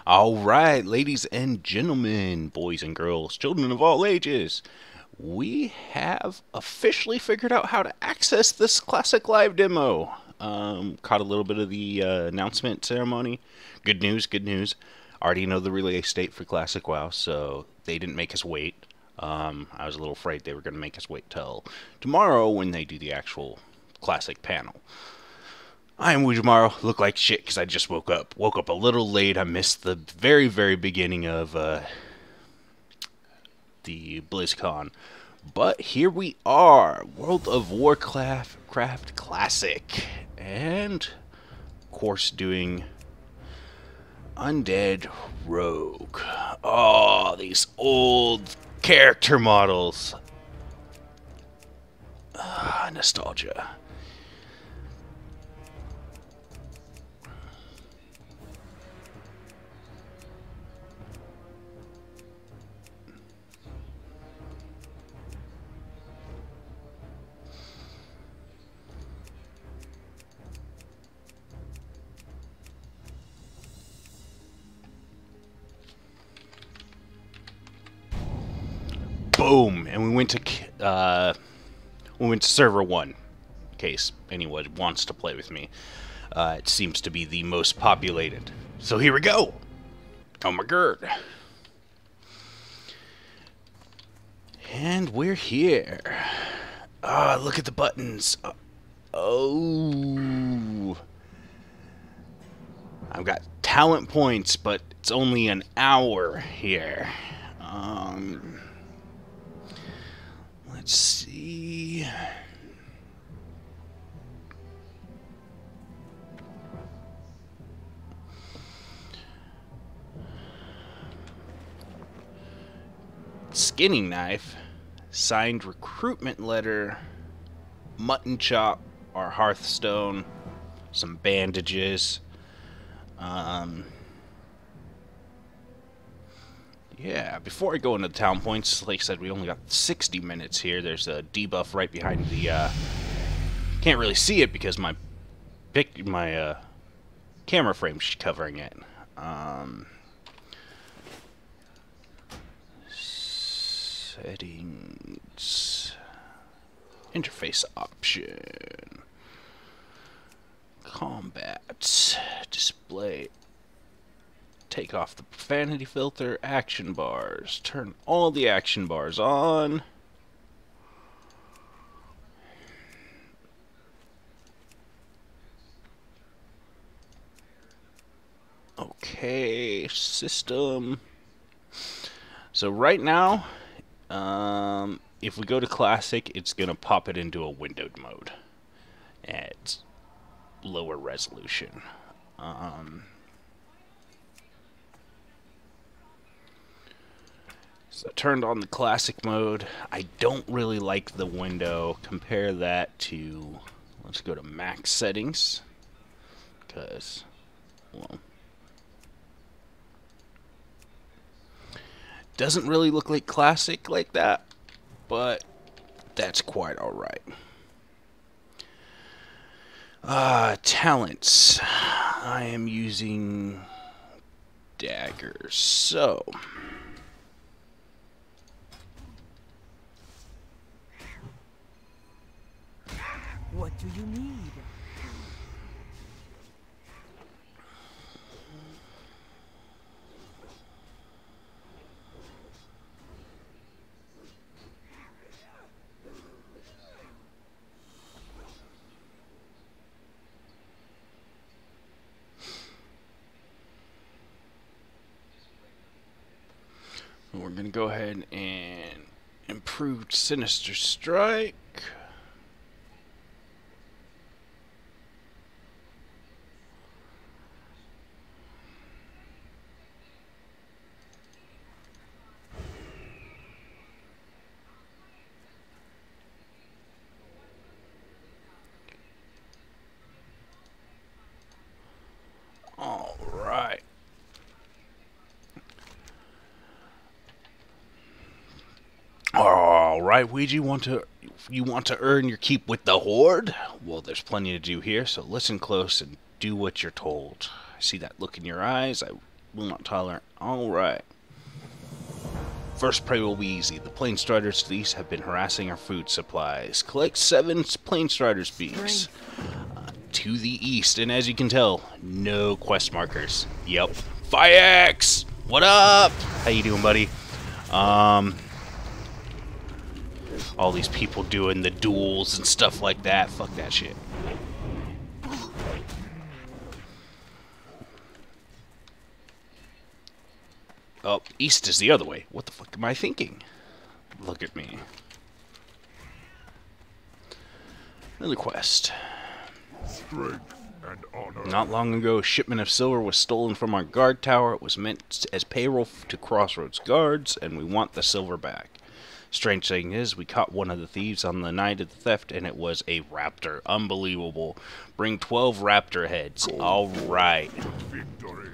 Alright, ladies and gentlemen, boys and girls, children of all ages, we have officially figured out how to access this classic live demo. Caught a little bit of the announcement ceremony. Good news, good news. Already know the release date for Classic WoW, so they didn't make us wait. I was a little afraid they were going to make us wait till tomorrow when they do the actual Classic panel. I am Wujamaro. Look like shit because I just woke up. Woke up a little late. I missed the very, very beginning of the BlizzCon. But here we are. World of Warcraft Classic. And, of course, doing Undead Rogue. Oh, these old character models. Nostalgia. Boom, and we went to server 1, in case anyone wants to play with me. It seems to be the most populated. So here we go. Oh my god. And we're here. Look at the buttons. Oh. I've got talent points, but it's only an hour here. Let's see. Skinning knife, signed recruitment letter, mutton chop or hearthstone, some bandages. Yeah, before I go into the town points, like I said, we only got 60 minutes here. There's a debuff right behind the, can't really see it because my camera frame's covering it. Settings, interface option, combat, display. Take off the profanity filter, action bars. Turn all the action bars on. Okay, system. So right now, if we go to classic, it's going to pop it into a windowed mode at lower resolution. So I turned on the classic mode. I don't really like the window. Compare that to, let's go to max settings, because, well, doesn't really look like classic like that, but that's quite alright. Talents. I am using daggers, so what do you need? we're going to go ahead and improve Sinister Strike. Alright. Alright, Ouija, you want to earn your keep with the Horde? Well, there's plenty to do here, so listen close and do what you're told. I see that look in your eyes. I Will not tolerate. Alright. First prey will be easy. The plane striders to the east have been harassing our food supplies. Collect 7 plane striders beaks. To the east, and as you can tell, no quest markers. Yep. Firex! What up? How you doing, buddy? All these people doing the duels and stuff like that. Fuck that shit. Oh, east is the other way. What the fuck am I thinking? Look at me. Another quest. Strength and honor. Not long ago, a shipment of silver was stolen from our guard tower. It was meant as payroll to Crossroads guards, and we want the silver back. Strange thing is, we caught one of the thieves on the night of the theft, and it was a raptor. Unbelievable. Bring 12 raptor heads. Alright. Victory.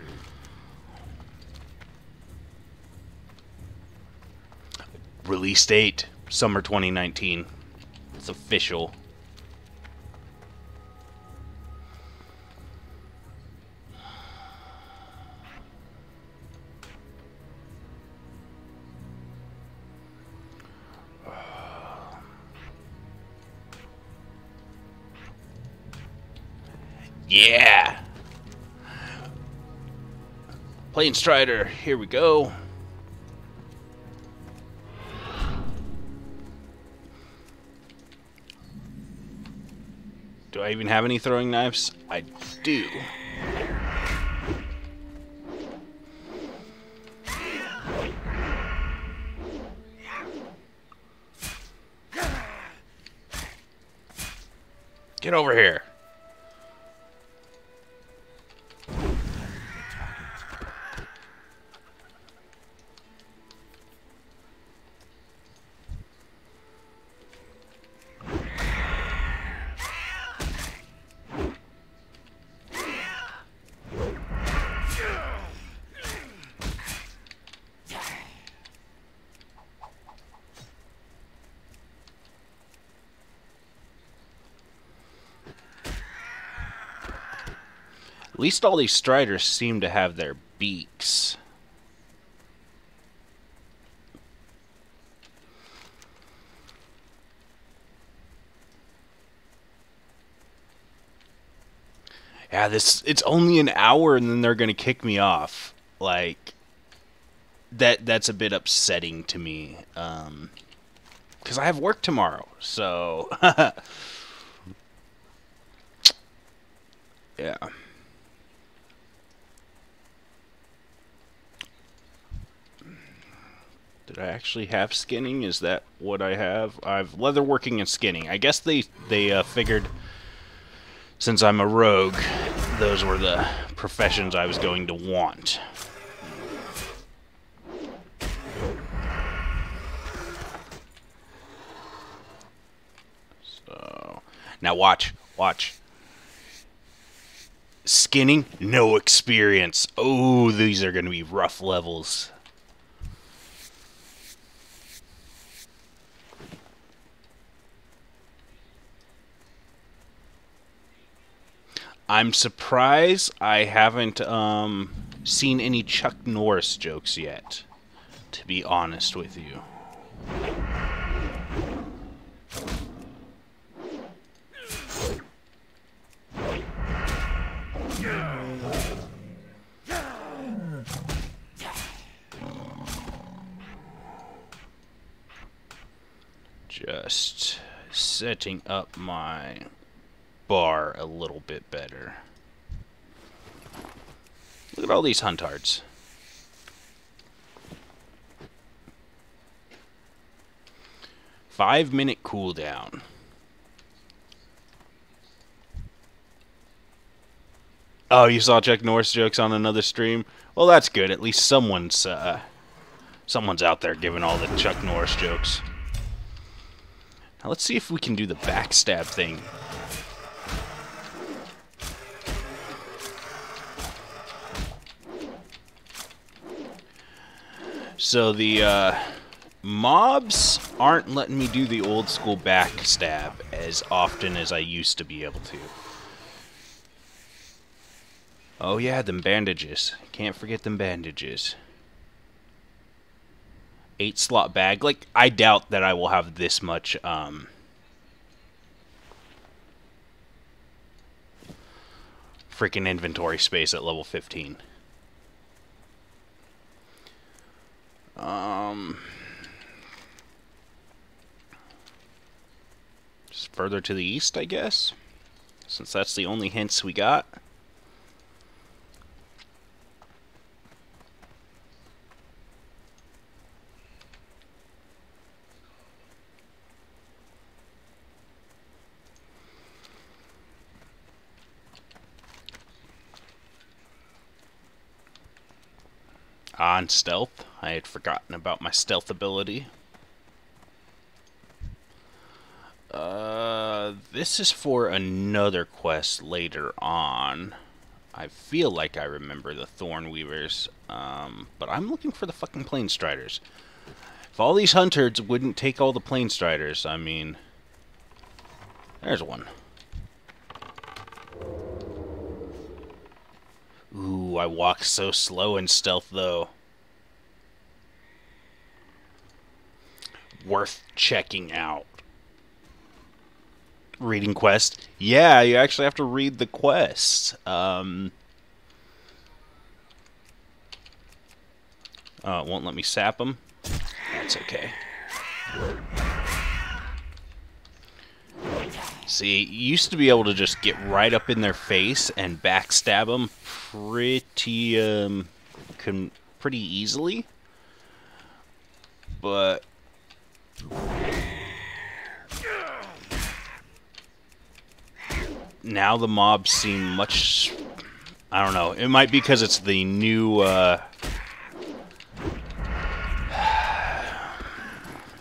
Release date, summer 2019. It's official. Yeah! Plane Strider, here we go. Do I even have any throwing knives? I do. Get over here. At least all these striders seem to have their beaks. Yeah, it's only an hour and then they're gonna kick me off. Like that's a bit upsetting to me. 'Cause I have work tomorrow, so yeah. Did I actually have skinning? Is that what I have? I've leatherworking and skinning. I guess they figured since I'm a rogue, those were the professions I was going to want. So now watch. Skinning, no experience. Oh, these are going to be rough levels. I'm surprised I haven't seen any Chuck Norris jokes yet, to be honest with you. Just setting up my bar a little bit better. Look at all these huntards. Five-minute cooldown. Oh, you saw Chuck Norris jokes on another stream? Well, that's good. At least someone's out there giving all the Chuck Norris jokes. Now let's see if we can do the backstab thing. So the mobs aren't letting me do the old school backstab as often as I used to be able to. Oh yeah, them bandages. Can't forget them bandages. 8-slot bag. Like, I doubt that I will have this much, freaking inventory space at level 15. Just further to the east, I guess. Since that's the only hints we got. On stealth. I had forgotten about my stealth ability. This is for another quest later on. I feel like I remember the Thorn Weavers, but I'm looking for the fucking Plane Striders. If all these hunters wouldn't take all the Plane Striders, I mean... There's one. Ooh, I walk so slow in stealth, though. Worth checking out. Reading quest. Yeah, you actually have to read the quest. It won't let me sap them. That's okay. See, you used to be able to just get right up in their face and backstab them pretty easily. But now the mobs seem much... I don't know. It might be because it's the new... I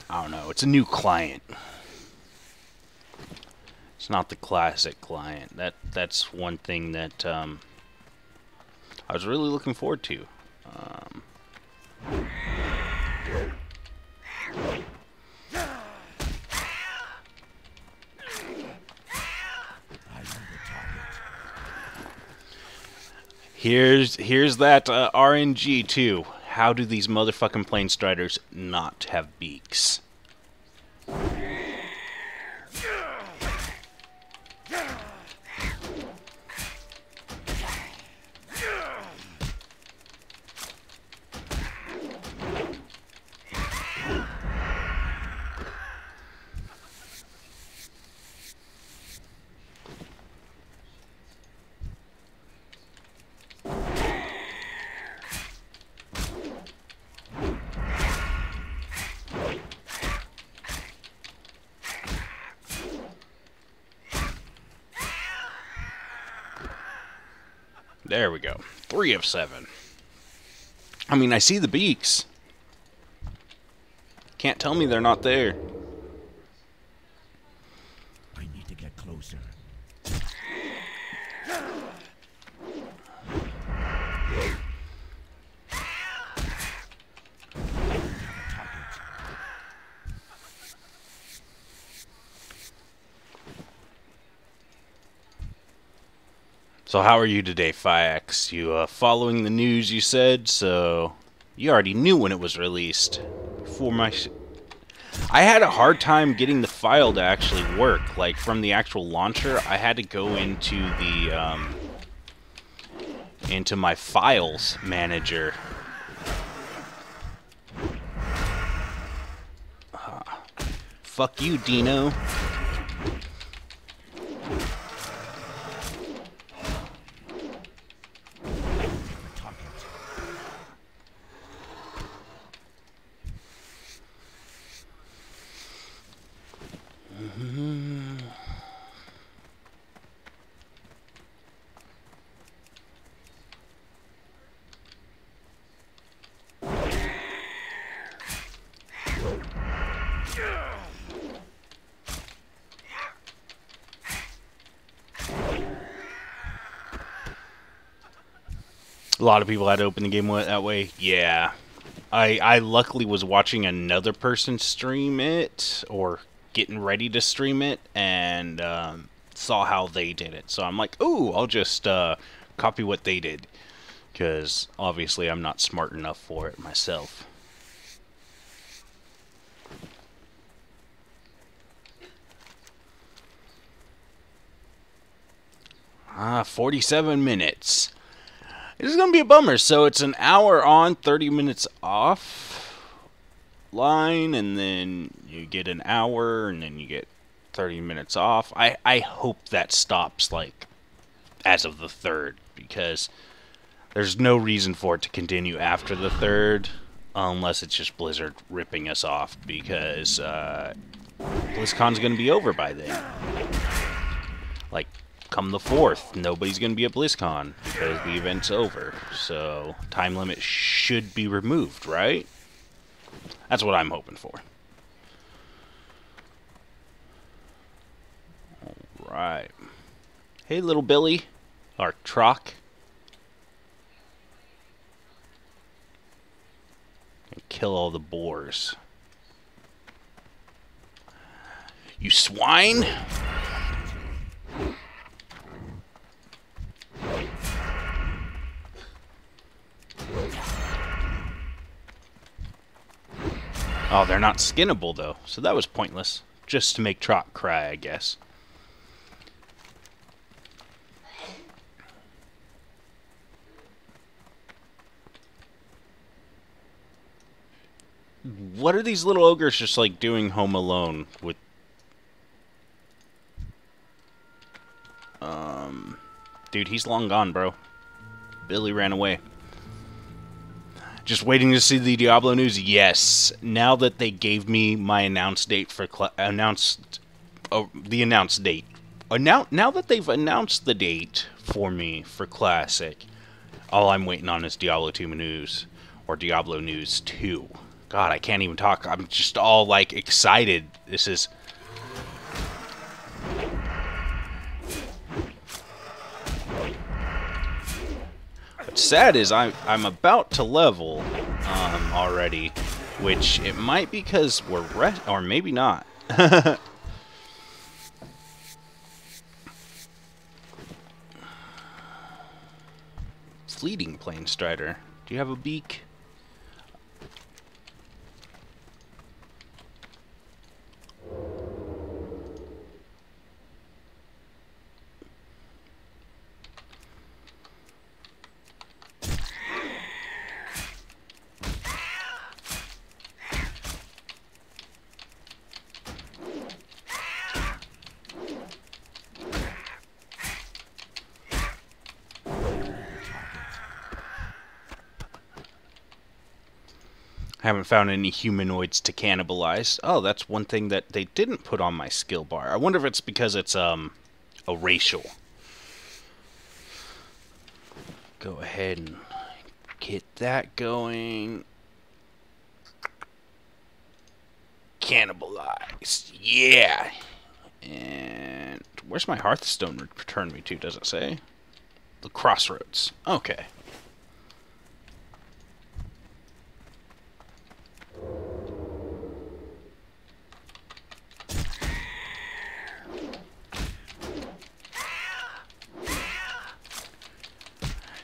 don't know. It's a new client. It's not the classic client. That's one thing that I was really looking forward to. Here's that RNG too. How do these motherfucking Plane Striders not have beaks? There we go. 3 of 7. I mean, I see the beaks. Can't tell me they're not there. I need to get closer. So how are you today, Fiax? You following the news, you said, so you already knew when it was released. I had a hard time getting the file to actually work. Like, from the actual launcher, I had to go into the, into my files manager. Fuck you, Dino. A lot of people had to open the game that way. Yeah. I luckily was watching another person stream it, or getting ready to stream it, and saw how they did it. So I'm like, ooh, I'll just come copy what they did. Because, obviously, I'm not smart enough for it myself. 47 minutes. This is going to be a bummer. So it's an hour on, 30 minutes off line, and then you get an hour, and then you get 30 minutes off. I hope that stops, like, as of the 3rd, because there's no reason for it to continue after the 3rd, unless it's just Blizzard ripping us off, because BlizzCon's going to be over by then. Like, come the 4th, nobody's going to be at BlizzCon because the event's over. So, time limit should be removed, right? That's what I'm hoping for. Alright. Hey, little Billy. Or Trock. And kill all the boars. You swine! Oh, they're not skinnable, though, so that was pointless. Just to make Trot cry, I guess. What are these little ogres just, like, doing home alone with... Dude, he's long gone, bro. Billy ran away. Just waiting to see the Diablo news? Yes. Now that they gave me my announced date for... the announced date. Now that they've announced the date for me for Classic, all I'm waiting on is Diablo 2 news. Or Diablo news 2. God, I can't even talk. I'm just all, like, excited. This is... What's sad is I'm about to level already, which it might be because we're or maybe not. Fleeting Plane Strider. Do you have a beak? Haven't found any humanoids to cannibalize. Oh, that's one thing that they didn't put on my skill bar. I wonder if it's because it's a racial. Go ahead and get that going. Cannibalize. Yeah. And where's my Hearthstone return me to? Does it say? The Crossroads. Okay.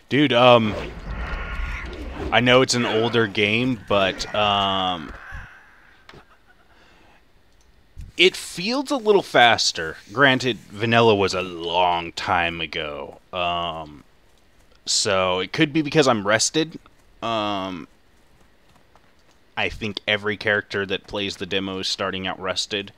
Dude, I know it's an older game, but, it feels a little faster. Granted, vanilla was a long time ago, so it could be because I'm rested. I think every character that plays the demo is starting out rested.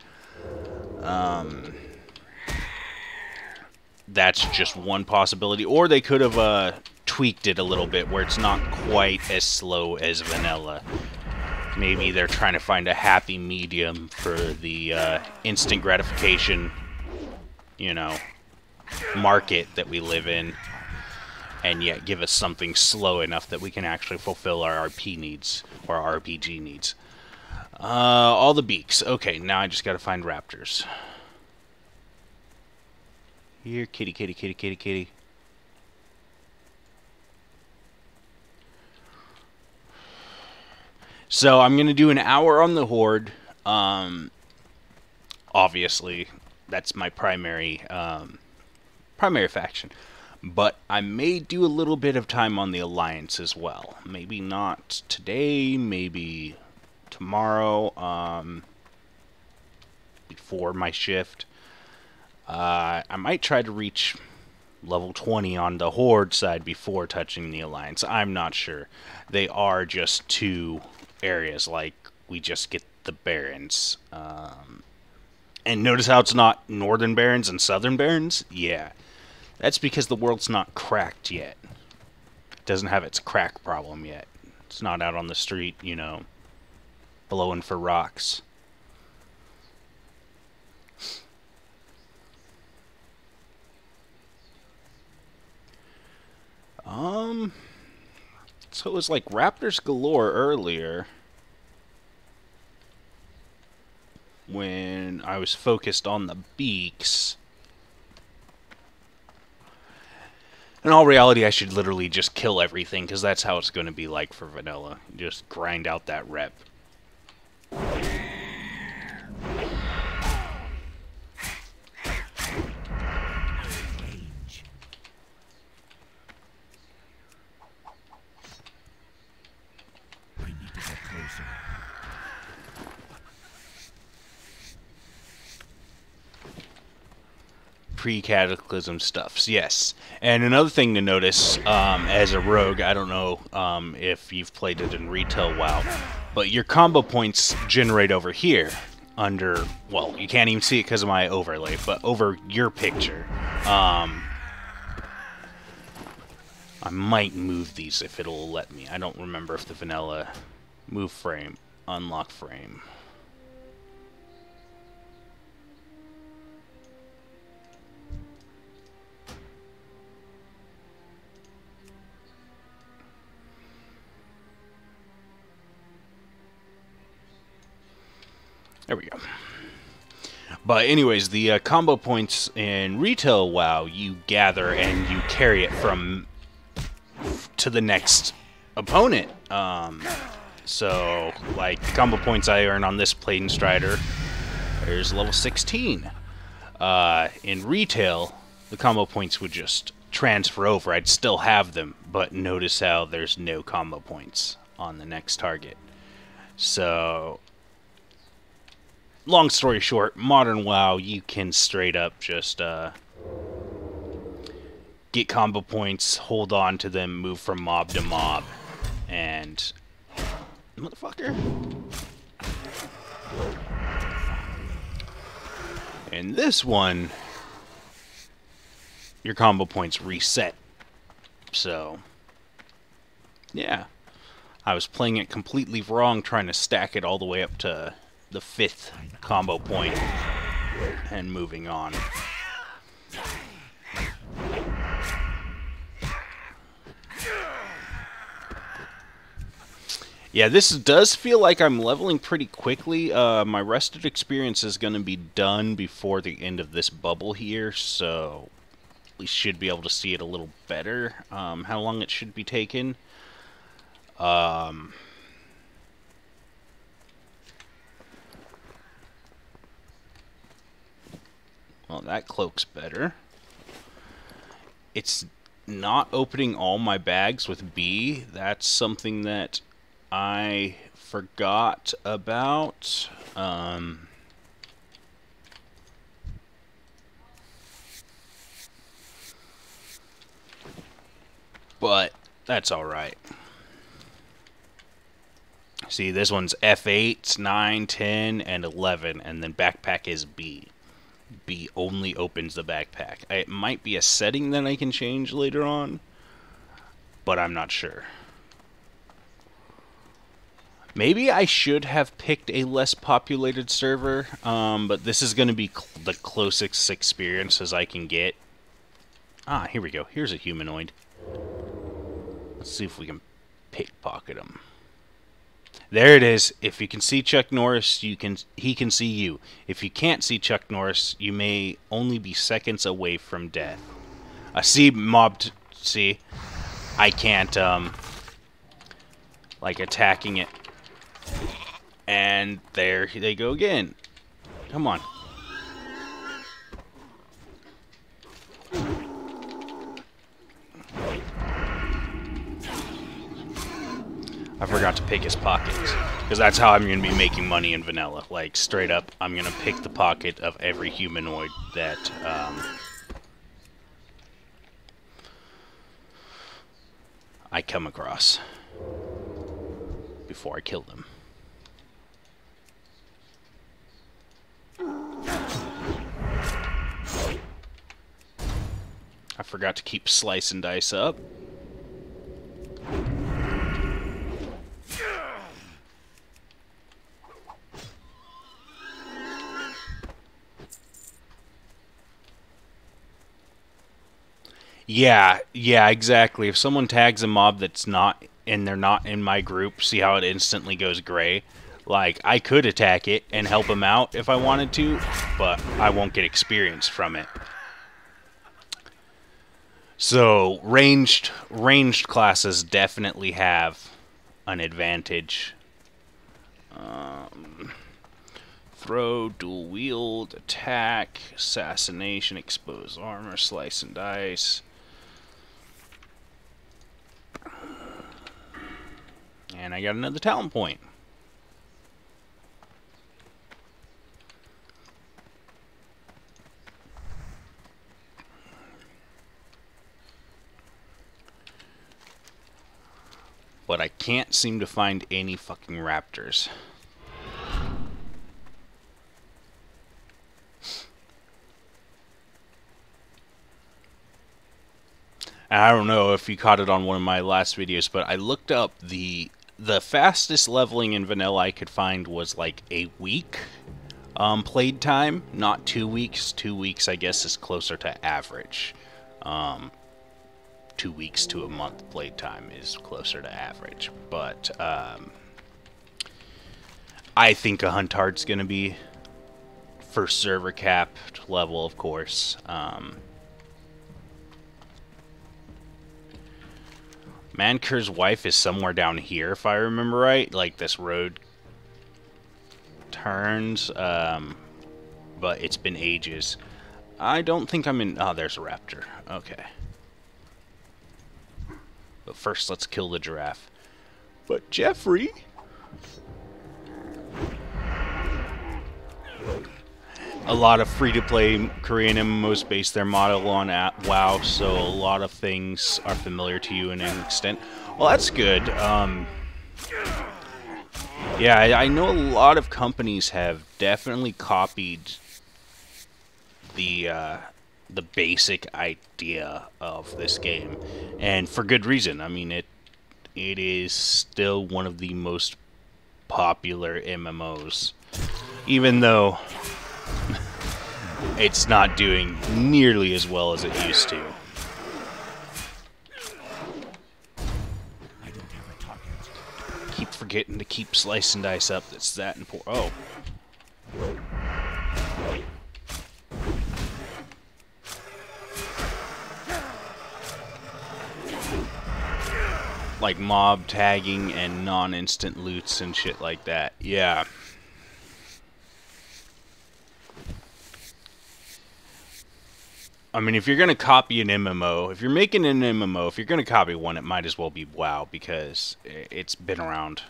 That's just one possibility. Or they could have, tweaked it a little bit where it's not quite as slow as vanilla. Maybe they're trying to find a happy medium for the instant gratification, you know, market that we live in, and yet give us something slow enough that we can actually fulfill our RP needs, or our RPG needs. All the beaks. Okay, now I just gotta find raptors. Here, kitty, kitty, kitty, kitty, kitty. So I'm gonna do an hour on the Horde. Obviously, that's my primary faction. But I may do a little bit of time on the Alliance as well. Maybe not today, maybe tomorrow, before my shift. I might try to reach level 20 on the Horde side before touching the Alliance. I'm not sure. They are just two areas, like we just get the Barrens. And notice how it's not Northern Barrens and Southern Barrens? Yeah. That's because the world's not cracked yet. It doesn't have its crack problem yet. It's not out on the street, you know, blowing for rocks. So it was like Raptors galore earlier when I was focused on the beaks. In all reality, I should literally just kill everything, because that's how it's going to be like for vanilla. Just grind out that rep. Pre-cataclysm stuffs, yes. And another thing to notice, as a rogue, I don't know if you've played it in retail WoW, but your combo points generate over here under, well, you can't even see it because of my overlay, but over your picture. I might move these if it'll let me. I don't remember if the vanilla move frame, unlock frame. There we go. But anyways, the combo points in retail WoW, you gather and you carry it from to the next opponent. So, like, the combo points I earn on this Plain Strider, there's level 16. In retail, the combo points would just transfer over. I'd still have them, but notice how there's no combo points on the next target. So, long story short, modern WoW, you can straight up just get combo points, hold on to them, move from mob to mob, and motherfucker. In this one, your combo points reset. So, yeah. I was playing it completely wrong, trying to stack it all the way up to the 5th combo point and moving on. Yeah, this does feel like I'm leveling pretty quickly. My rested experience is going to be done before the end of this bubble here, so we should be able to see it a little better, how long it should be taking. Well, that cloak's better. It's not opening all my bags with B. That's something that I forgot about. But that's alright. See, this one's F8, 9, 10, and 11, and then backpack is B. B only opens the backpack. It might be a setting that I can change later on, but I'm not sure. Maybe I should have picked a less populated server, but this is going to be the closest experience as I can get. Ah, here we go. Here's a humanoid. Let's see if we can pickpocket him. There it is. If you can see Chuck Norris, he can see you. If you can't see Chuck Norris, you may only be seconds away from death. See, see, I can't, like, attacking it. And there they go again. Come on. pick his pockets. Because that's how I'm going to be making money in vanilla. Like, straight up, I'm going to pick the pocket of every humanoid that, I come across before I kill them. I forgot to keep slice and dice up. Yeah, exactly. If someone tags a mob that's not, and they're not in my group, see how it instantly goes gray? Like, I could attack it and help them out if I wanted to, but I won't get experience from it. So, ranged classes definitely have an advantage. Throw, dual wield, attack, assassination, expose armor, slice and dice. And I got another talent point. But I can't seem to find any fucking raptors. And I don't know if you caught it on one of my last videos, but I looked up the fastest leveling in vanilla I could find was like a week played time, not 2 weeks. 2 weeks, I guess, is closer to average. 2 weeks to a month played time is closer to average. But I think a Huntard's going to be first server capped level, of course. Manker's wife is somewhere down here, if I remember right. Like, this road turns, but it's been ages. I don't think I'm in... Oh, there's a raptor. Okay. But first, let's kill the giraffe. But Jeffrey... A lot of free-to-play Korean MMOs base their model on WoW, so a lot of things are familiar to you in an extent. Well, that's good. Yeah, I know a lot of companies have definitely copied the basic idea of this game, and for good reason. I mean, it is still one of the most popular MMOs, even though it's not doing nearly as well as it used to. I don't have a target. Keep forgetting to keep slice and dice up. That's that important. Oh. Like mob tagging and non-instant loots and shit like that. Yeah. I mean, if you're going to copy an MMO, if you're making an MMO, if you're going to copy one, it might as well be WoW, because it's been around.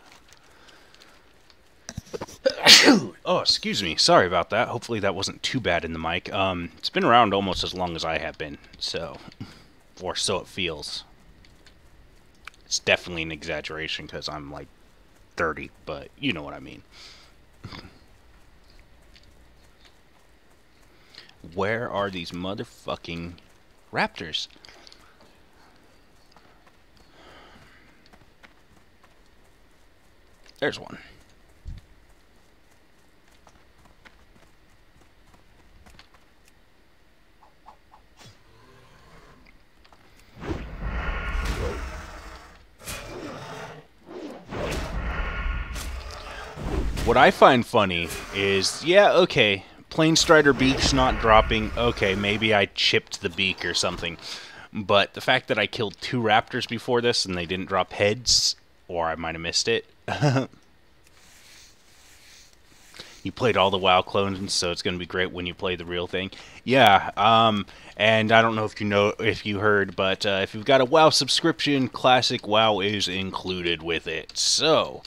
Oh, excuse me. Sorry about that. Hopefully that wasn't too bad in the mic. It's been around almost as long as I have been, so... Or so it feels. It's definitely an exaggeration, because I'm, like, 30, but you know what I mean. Where are these motherfucking raptors? There's one. What I find funny is, yeah, okay, Plane Strider beak's not dropping. Okay, maybe I chipped the beak or something. But the fact that I killed 2 raptors before this and they didn't drop heads, or I might have missed it. You played all the WoW clones, so it's going to be great when you play the real thing. Yeah, and I don't know if you heard, but if you've got a WoW subscription, Classic WoW is included with it. So,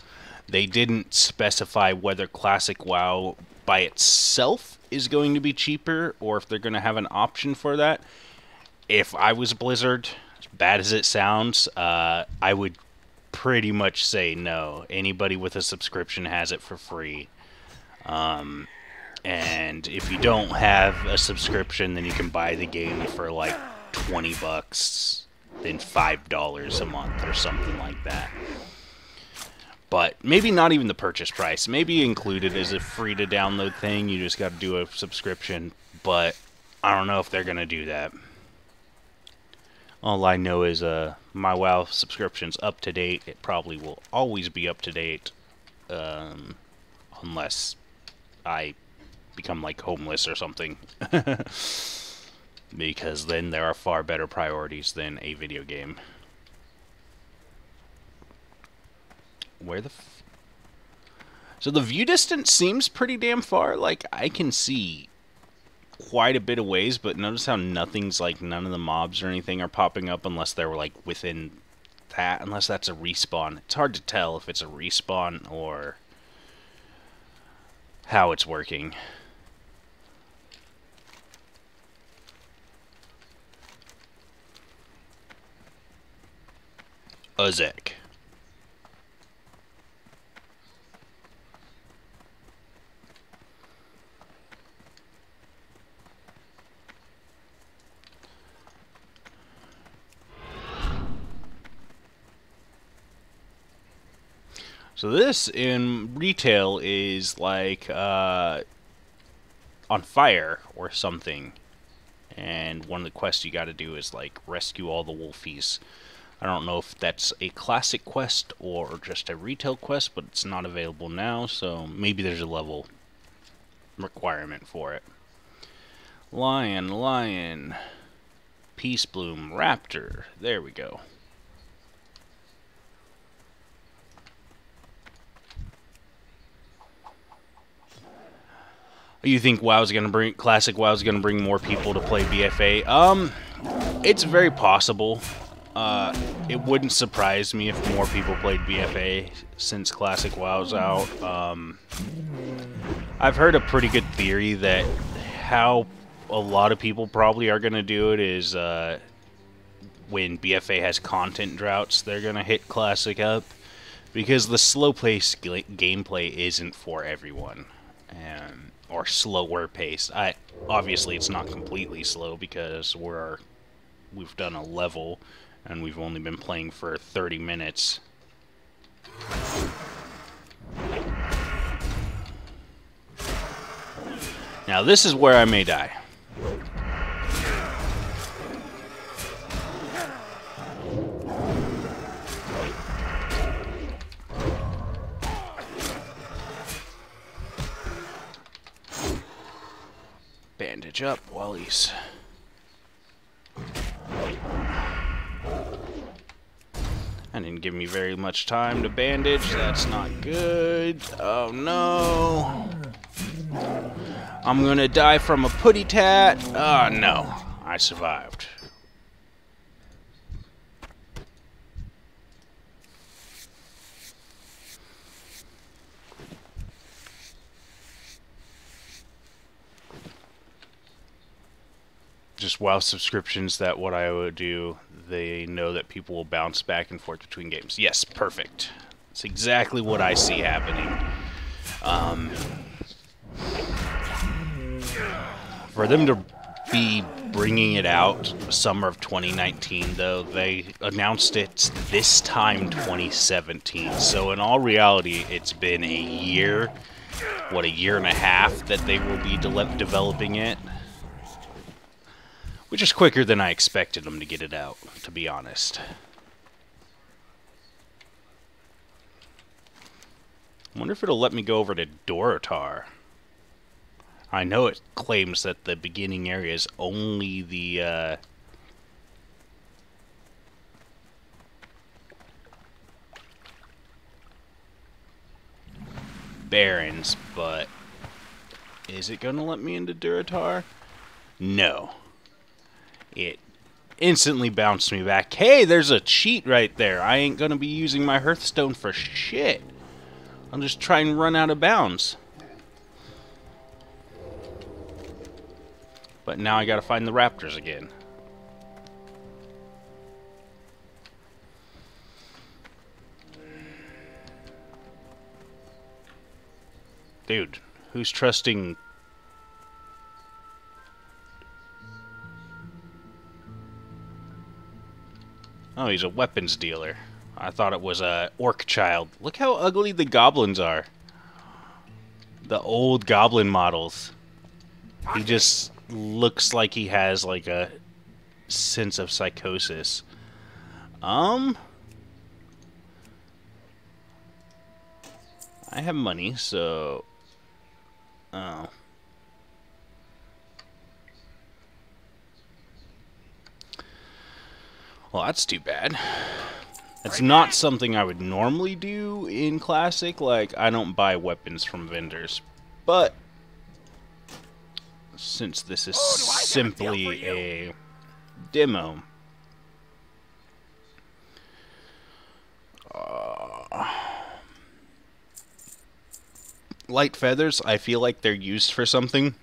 they didn't specify whether Classic WoW by itself is going to be cheaper, or if they're going to have an option for that. If I was Blizzard, as bad as it sounds, I would pretty much say no. Anybody with a subscription has it for free. And if you don't have a subscription, then you can buy the game for like $20, then $5 a month or something like that. But maybe not even the purchase price. Maybe included as a free to download thing. You just got to do a subscription. But I don't know if they're going to do that. All I know is my WoW subscription's up to date. It probably will always be up to date. Unless I become like homeless or something. Because then there are far better priorities than a video game. Where the So the view distance seems pretty damn far. Like, I can see quite a bit of ways, but notice how nothing's, like, none of the mobs or anything are popping up unless they're, like, within that. Unless that's a respawn. It's hard to tell if it's a respawn or how it's working. Uzek. So this in retail is like on fire or something. And one of the quests you got to do is like rescue all the wolfies. I don't know if that's a classic quest or just a retail quest, but it's not available now, so maybe there's a level requirement for it. Lion, lion, peace bloom, raptor. There we go. You think WoW's gonna bring classic WoW's gonna bring more people to play BFA? It's very possible. It wouldn't surprise me if more people played BFA since Classic WoW's out. I've heard a pretty good theory that how a lot of people probably are going to do it is when BFA has content droughts, they're going to hit Classic up. Because the slow-paced gameplay isn't for everyone. Or slower paced. Obviously, it's not completely slow because we've done a level and we've only been playing for 30 minutes. Now this is where I may die. Bandage up while he's... That didn't give me very much time to bandage. That's not good. Oh no. I'm gonna die from a putty tat. Oh no. I survived. Just WoW subscriptions, that what I would do, they know that people will bounce back and forth between games. Yes, perfect. It's exactly what I see happening. For them to be bringing it out summer of 2019, though, they announced it this time 2017. So in all reality, it's been a year, a year and a half that they will be developing it. Which is quicker than I expected them to get it out, to be honest. I wonder if it'll let me go over to Dorotar. I know it claims that the beginning area is only the, Barrens, but Is it gonna let me into Duratar? No. It instantly bounced me back. Hey, there's a cheat right there. I ain't gonna be using my Hearthstone for shit. I'll just try and run out of bounds. But now I gotta find the raptors again. Dude, who's trusting... Oh, he's a weapons dealer. I thought it was a orc child. Look how ugly the goblins are. The old goblin models. He just looks like he has like a sense of psychosis. I have money, so... Oh. Well, that's too bad. It's not something I would normally do in Classic. Like, I don't buy weapons from vendors. But, since this is simply a demo... light feathers, I feel like they're used for something.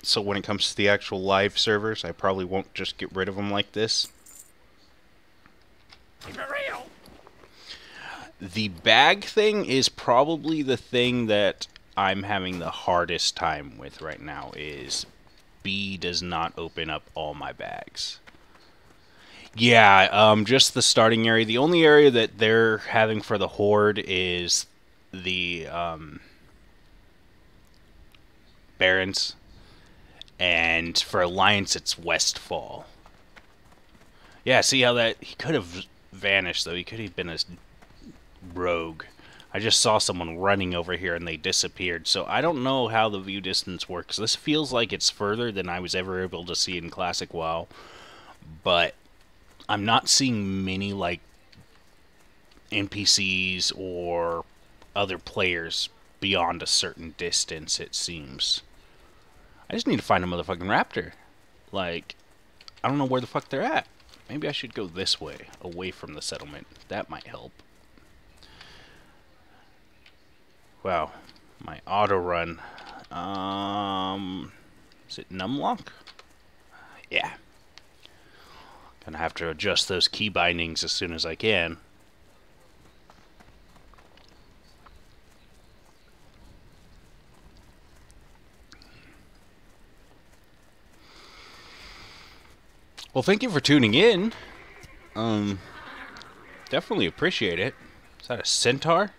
So when it comes to the actual live servers, I probably won't just get rid of them like this. Keep it real. The bag thing is probably the thing that I'm having the hardest time with right now, is B does not open up all my bags. Yeah, just the starting area. The only area that they're having for the Horde is the, Barrens, and for Alliance it's Westfall. Yeah, see how that... He could have vanished, though. He could have been a rogue. I just saw someone running over here and they disappeared, so I don't know how the view distance works. This feels like it's further than I was ever able to see in Classic WoW, but I'm not seeing many, like, NPCs or other players beyond a certain distance, it seems. I just need to find a motherfucking raptor. Like, I don't know where the fuck they're at. Maybe I should go this way, away from the settlement. That might help. Wow, my auto run. Is it numlock? Yeah. Gonna have to adjust those key bindings as soon as I can. Well, thank you for tuning in. Definitely appreciate it. Is that a centaur?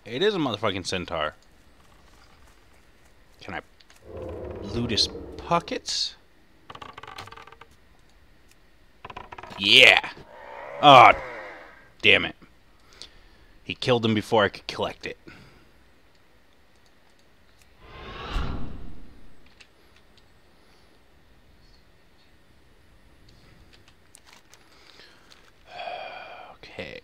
It is a motherfucking centaur. Can I loot his pockets? Yeah! Oh, damn it. He killed him before I could collect it. Okay.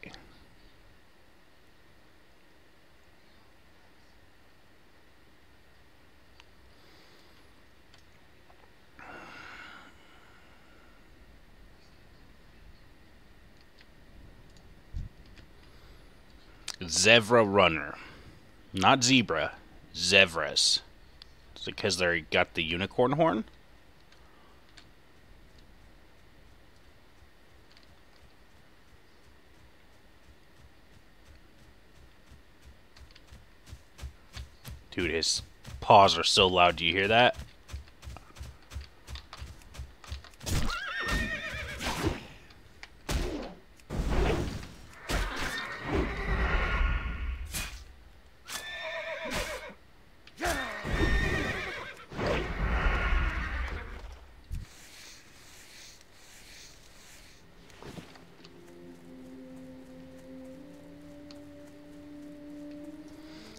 Zebra runner. Not zebra. Zebras. Is it because they got the unicorn horn? Dude, his paws are so loud. Do you hear that?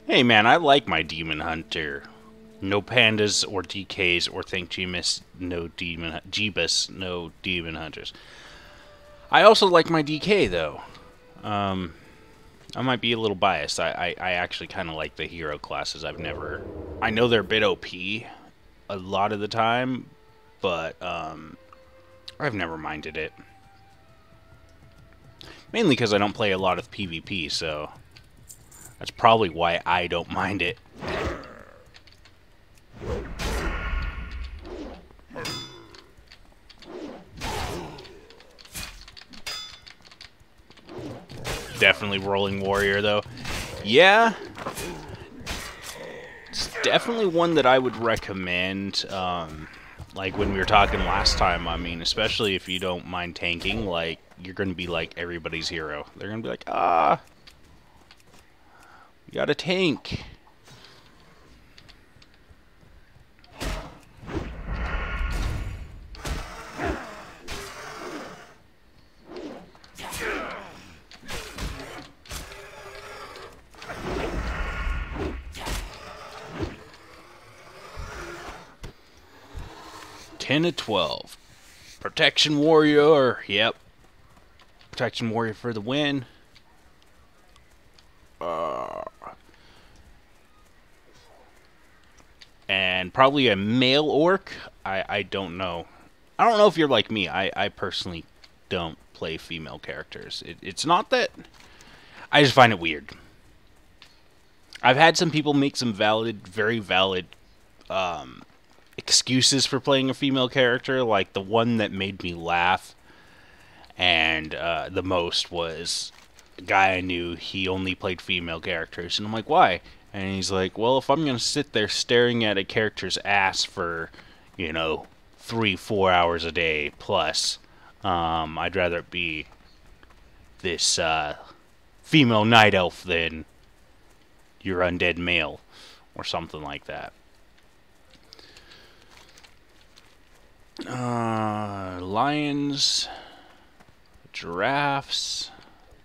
Hey man, I like my Demon Hunter. No pandas or DKs or thank Jeebus, no Demon Hunters. I also like my DK though. I might be a little biased. I actually kind of like the hero classes. I know they're a bit OP a lot of the time, but I've never minded it. Mainly because I don't play a lot of PvP, so that's probably why I don't mind it. Definitely Rolling Warrior, though. Yeah, it's definitely one that I would recommend. Like when we were talking last time, I mean, especially if you don't mind tanking, like, you're going to be like everybody's hero. They're going to be like, ah, you got a tank. Ten to 12. Protection Warrior. Yep. Protection Warrior for the win. And probably a male orc. I don't know. I don't know if you're like me. I personally don't play female characters. It's not that... I just find it weird. I've had some people make some valid, very valid excuses for playing a female character. Like the one that made me laugh and the most was a guy I knew. He only played female characters. And I'm like, why? And he's like, well, if I'm going to sit there staring at a character's ass for, 3-4 hours a day plus, I'd rather it be this female night elf than your undead male or something like that. Lions, giraffes,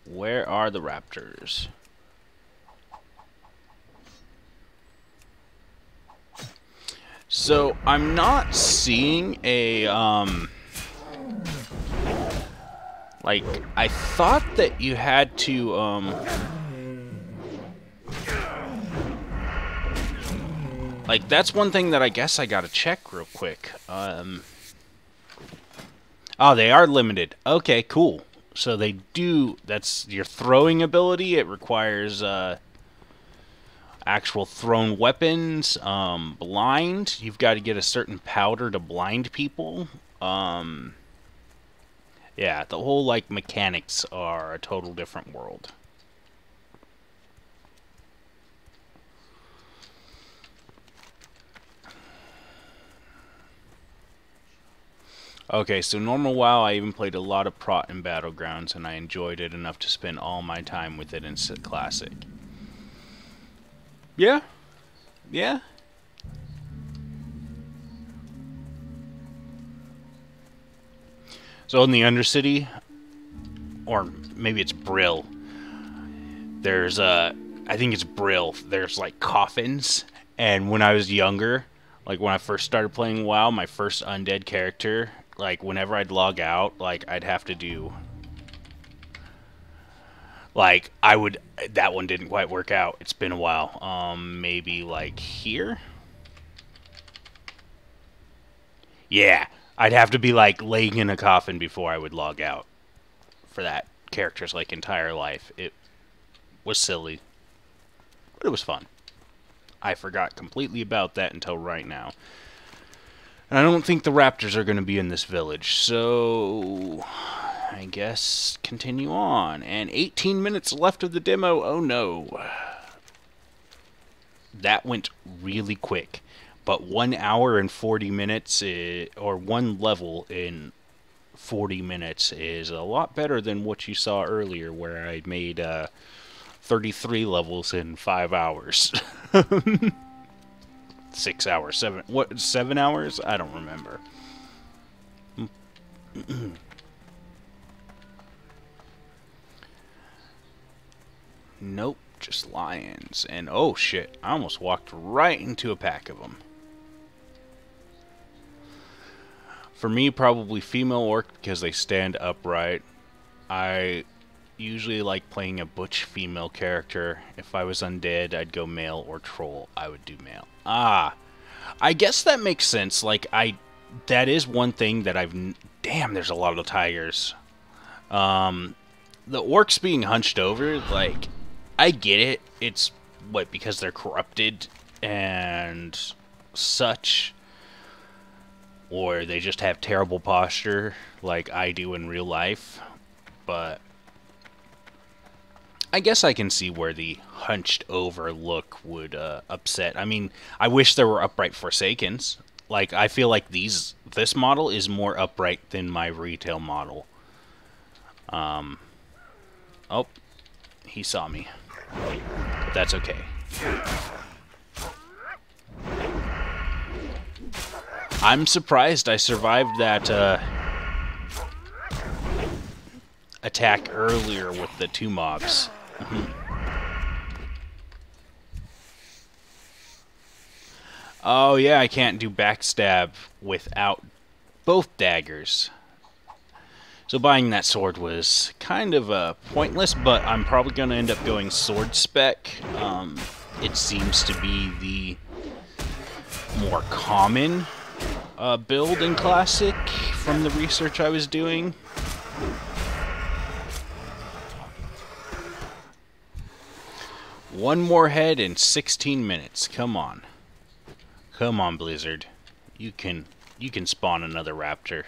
where are the raptors? So, I'm not seeing a, like, I thought that you had to, like, that's one thing that I guess I gotta check real quick. Oh, they are limited. Okay, cool. So they do, that's your throwing ability. It requires, actual thrown weapons, blind. You've got to get a certain powder to blind people. Yeah, the whole, like, mechanics are a total different world. Okay, so normal WoW, I even played a lot of Prot and Battlegrounds, and I enjoyed it enough to spend all my time with it in Classic. Yeah. Yeah. So in the Undercity, or maybe it's Brill, there's, I think it's Brill, there's, like, coffins, and when I was younger, like, when I first started playing WoW, my first undead character, like, whenever I'd log out, like, I'd have to do... Like, that one didn't quite work out. It's been a while. Maybe, like, here? Yeah. I'd have to be, like, laying in a coffin before I would log out. For that character's, like, entire life. It was silly. But it was fun. I forgot completely about that until right now. And I don't think the raptors are going to be in this village, so... I guess continue on. And 18 minutes left of the demo. Oh no. That went really quick. But 1 hour and 40 minutes, or one level in 40 minutes is a lot better than what you saw earlier, where I made 33 levels in 5 hours. 6 hours, 7 hours? I don't remember. Nope, just lions. And oh shit, I almost walked right into a pack of them. For me, probably female orc because they stand upright. I usually like playing a butch female character. If I was undead, I'd go male, or troll, I would do male. Ah, I guess that makes sense. Like, that is one thing that damn, there's a lot of tigers. The orcs being hunched over, like, I get it. It's, what, because they're corrupted and such? Or they just have terrible posture, like I do in real life. But I guess I can see where the hunched over look would upset. I mean, I wish there were upright Forsakens. Like, I feel like this model is more upright than my retail model. Oh, he saw me. But that's okay. I'm surprised I survived that attack earlier with the 2 mobs. Oh yeah, I can't do backstab without both daggers. So buying that sword was kind of pointless, but I'm probably going to end up going sword spec. It seems to be the more common build in Classic from the research I was doing. One more head in 16 minutes. Come on. Come on, Blizzard. You can spawn another raptor.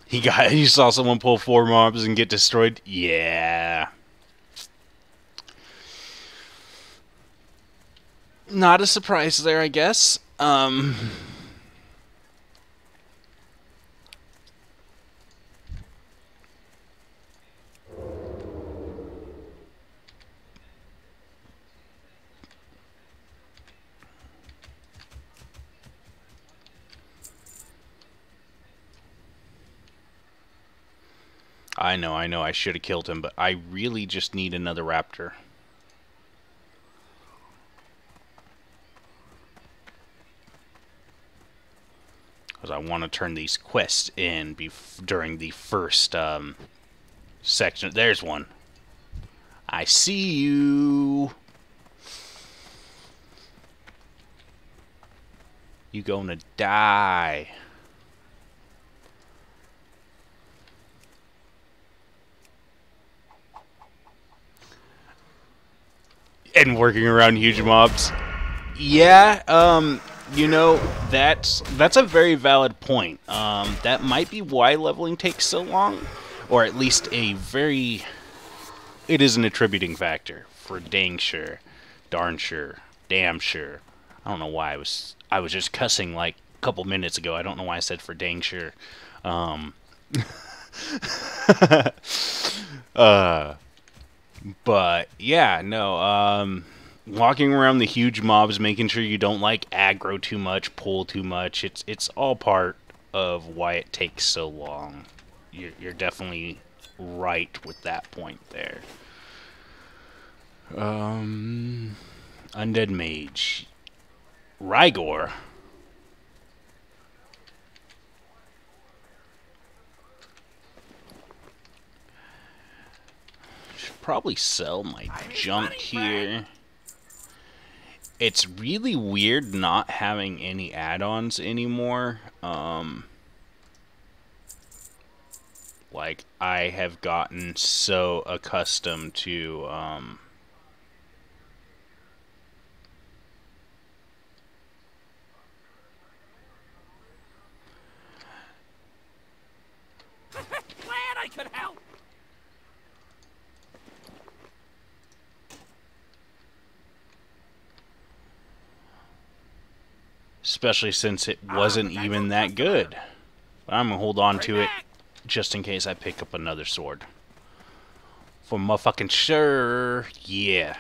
You saw someone pull 4 mobs and get destroyed? Yeah. Not a surprise there, I guess. I know, I should have killed him, but I really just need another raptor. Because I want to turn these quests in during the first section. There's one. I see you. You gonna die. And working around huge mobs. Yeah, you know, that's a very valid point. That might be why leveling takes so long, or at least it is an attributing factor for dang sure, darn sure, damn sure. I don't know why I was just cussing like a couple minutes ago. I don't know why I said for dang sure. But yeah, no, walking around the huge mobs, making sure you don't like aggro too much, pull too much, it's all part of why it takes so long. You're definitely right with that point there. Undead Mage. Rygor. Should probably sell my junk here. It's really weird not having any add-ons anymore. Like, I have gotten so accustomed to, Glad I could help. especially since it wasn't even that good. But I'm gonna hold on to it just in case I pick up another sword. For motherfucking sure. Yeah,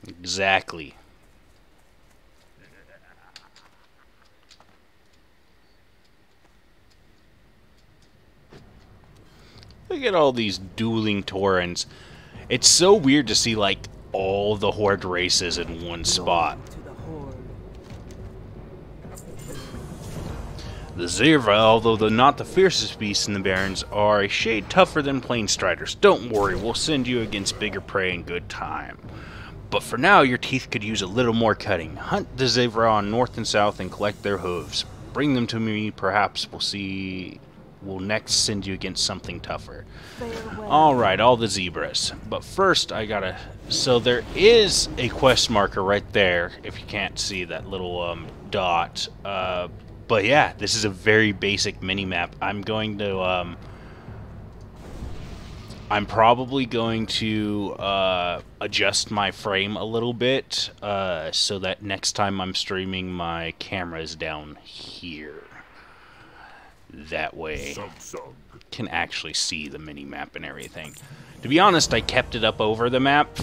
exactly. Look at all these dueling Taurens. It's so weird to see, like, all the Horde races in one spot. The zebra, although not the fiercest beasts in the barrens, are a shade tougher than plain striders. Don't worry, we'll send you against bigger prey in good time. But for now, your teeth could use a little more cutting. Hunt the zebra on north and south and collect their hooves. Bring them to me, perhaps we'll next send you against something tougher. Alright, all the zebras. But first, so there is a quest marker right there, if you can't see that little dot. But yeah, this is a very basic mini-map. I'm probably going to adjust my frame a little bit so that next time I'm streaming, my camera is down here. That way, can actually see the mini-map and everything. To be honest, I kept it up over the map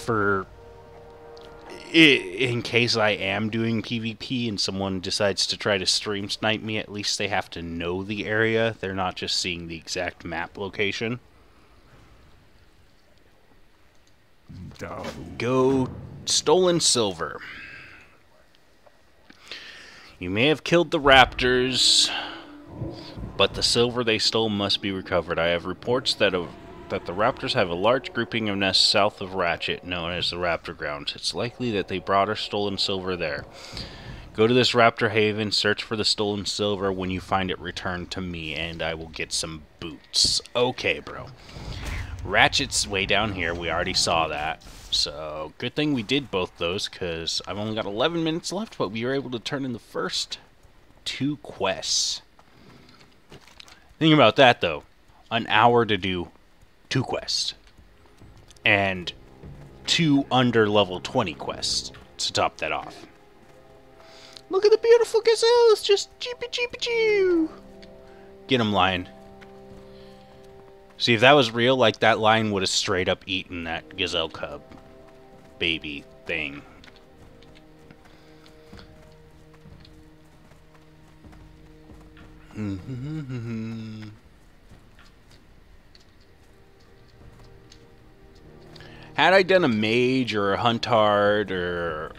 in case I am doing PvP and someone decides to try to stream snipe me. At least they have to know the area. They're not just seeing the exact map location. Go stolen silver. You may have killed the raptors, but the silver they stole must be recovered. I have reports that the raptors have a large grouping of nests south of Ratchet, known as the Raptor Grounds. It's likely that they brought our stolen silver there. Go to this raptor haven, search for the stolen silver. When you find it, return to me, and I will get some boots. Okay, bro. Ratchet's way down here. We already saw that. So, good thing we did both those, because I've only got 11 minutes left, but we were able to turn in the first 2 quests. Think about that, though. An hour to do 2 quests. And 2 under level 20 quests to top that off. Look at the beautiful gazelles! Just cheepy. Get him, lion. See, if that was real, like, that lion would have straight up eaten that gazelle cub baby thing. Had I done a mage or a huntard, or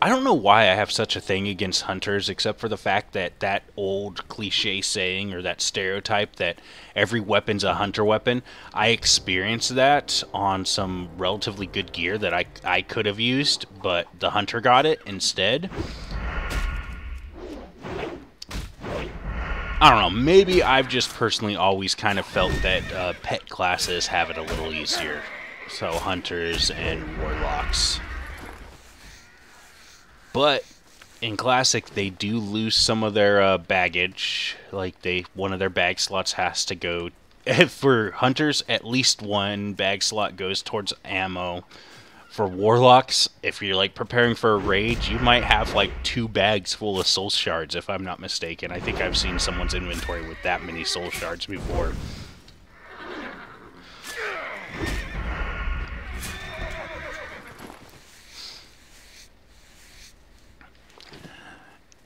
I don't know why I have such a thing against hunters, except for the fact that that old cliche saying, or that stereotype that every weapon's a hunter weapon. I experienced that on some relatively good gear that I could have used, but the hunter got it instead. I don't know, maybe I've just personally always kind of felt that pet classes have it a little easier. So hunters and warlocks. But in Classic, they do lose some of their baggage. Like, one of their bag slots has to go. For hunters, at least 1 bag slot goes towards ammo. For warlocks, if you're like preparing for a raid, you might have like 2 bags full of soul shards, if I'm not mistaken. I think I've seen someone's inventory with that many soul shards before.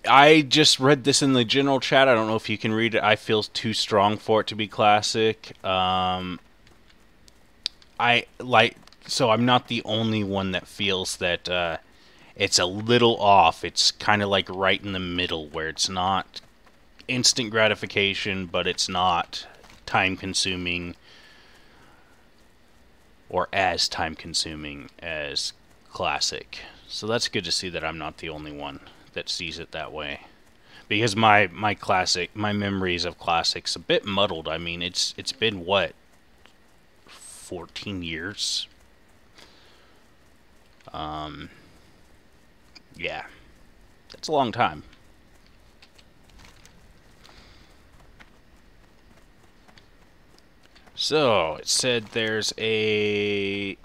I just read this in the general chat. I don't know if you can read it. I feel too strong for it to be Classic. So I'm not the only one that feels that it's a little off. It's kind of like right in the middle, where it's not instant gratification, but it's not time-consuming, or as time-consuming as Classic. So that's good to see that I'm not the only one that sees it that way, because my memories of Classic's a bit muddled. I mean, it's been what, 14 years. Yeah, that's a long time. So it said there's a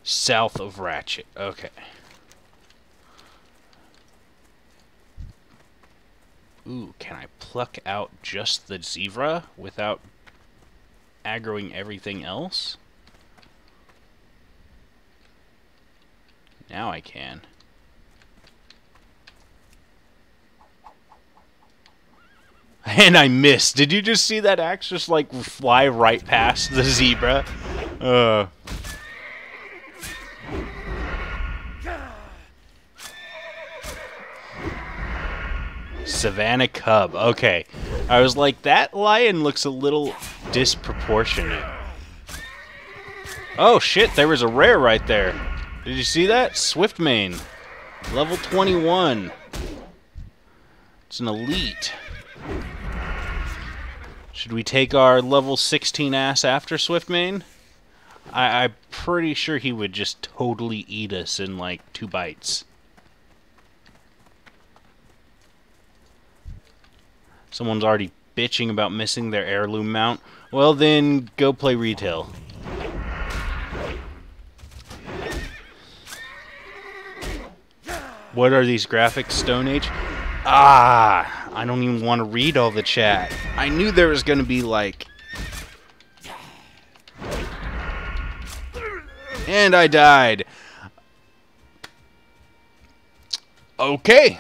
south of Ratchet. Okay. Ooh, can I pluck out just the zebra without aggroing everything else? Now I can. And I missed. Did you just see that axe just like fly right past the zebra? Savannah Cub. Okay. I was like, that lion looks a little disproportionate. Oh shit, there was a rare right there. Did you see that? Swiftmane. Level 21. It's an elite. Should we take our level 16 ass after Swiftmane? I'm pretty sure he would just totally eat us in like 2 bites. Someone's already bitching about missing their heirloom mount. Well then, go play retail. What are these graphics, Stone Age? Ah, I don't even want to read all the chat. I knew there was going to be like... And I died. Okay.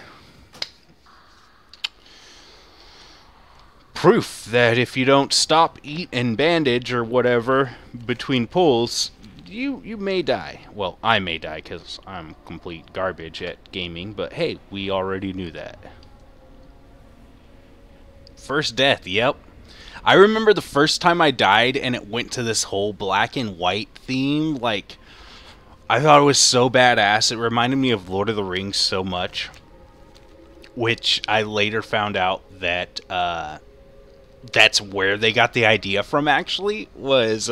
Proof that if you don't stop, eat, and bandage or whatever between pulls, you may die. Well, I may die because I'm complete garbage at gaming, but hey, we already knew that. First death, yep. I remember the first time I died and it went to this whole black and white theme. Like, I thought it was so badass. It reminded me of Lord of the Rings so much. Which I later found out that that's where they got the idea from, actually. It was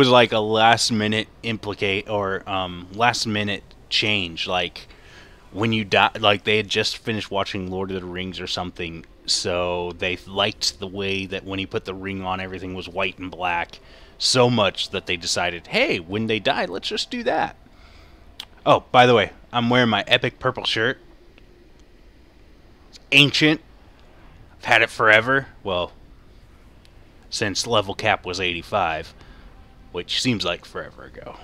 like a last minute last minute change. Like, when you die, like they had just finished watching Lord of the Rings or something, so they liked the way that when he put the ring on, everything was white and black so much that they decided, hey, when they die, let's just do that. Oh, by the way, I'm wearing my epic purple shirt. It's ancient. I've had it forever. Well, since level cap was 85, which seems like forever ago.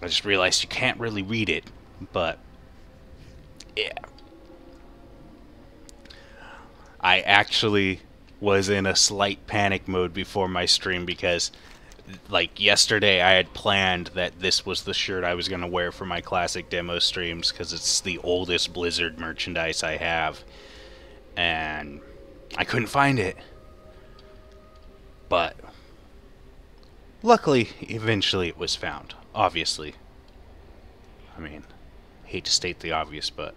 I just realized you can't really read it, but yeah. I actually was in a slight panic mode before my stream because, like, yesterday I had planned that this was the shirt I was going to wear for my classic demo streams because it's the oldest Blizzard merchandise I have, and I couldn't find it. But luckily, eventually it was found. Obviously. I mean, hate to state the obvious, but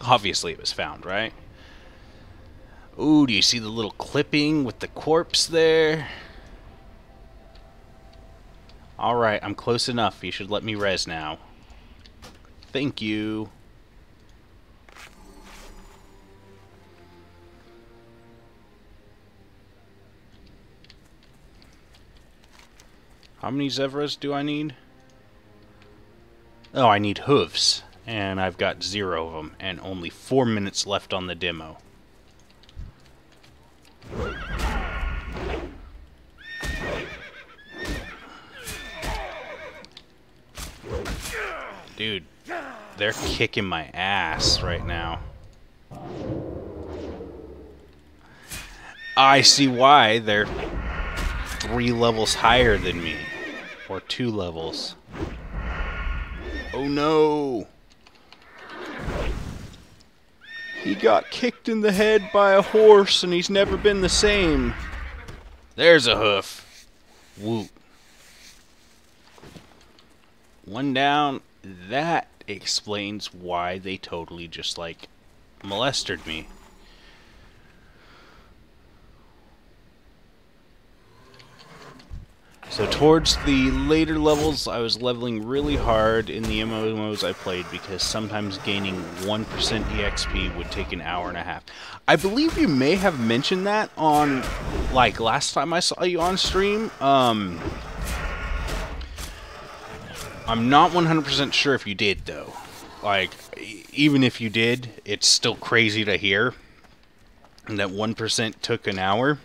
obviously it was found, right? Ooh, do you see the little clipping with the corpse there? Alright, I'm close enough. You should let me res now. Thank you. How many zebras do I need? Oh, I need hooves. And I've got 0 of them. And only 4 minutes left on the demo. Dude, they're kicking my ass right now. I see why. They're 3 levels higher than me. Or 2 levels. Oh no! He got kicked in the head by a horse and he's never been the same. There's a hoof. Whoop. 1 down. That explains why they totally just, like, molested me. So towards the later levels, I was leveling really hard in the MMOs I played because sometimes gaining 1% EXP would take an hour and a half. I believe you may have mentioned that on, like, last time I saw you on stream. I'm not 100% sure if you did, though. Like, even if you did, it's still crazy to hear that 1% took an hour.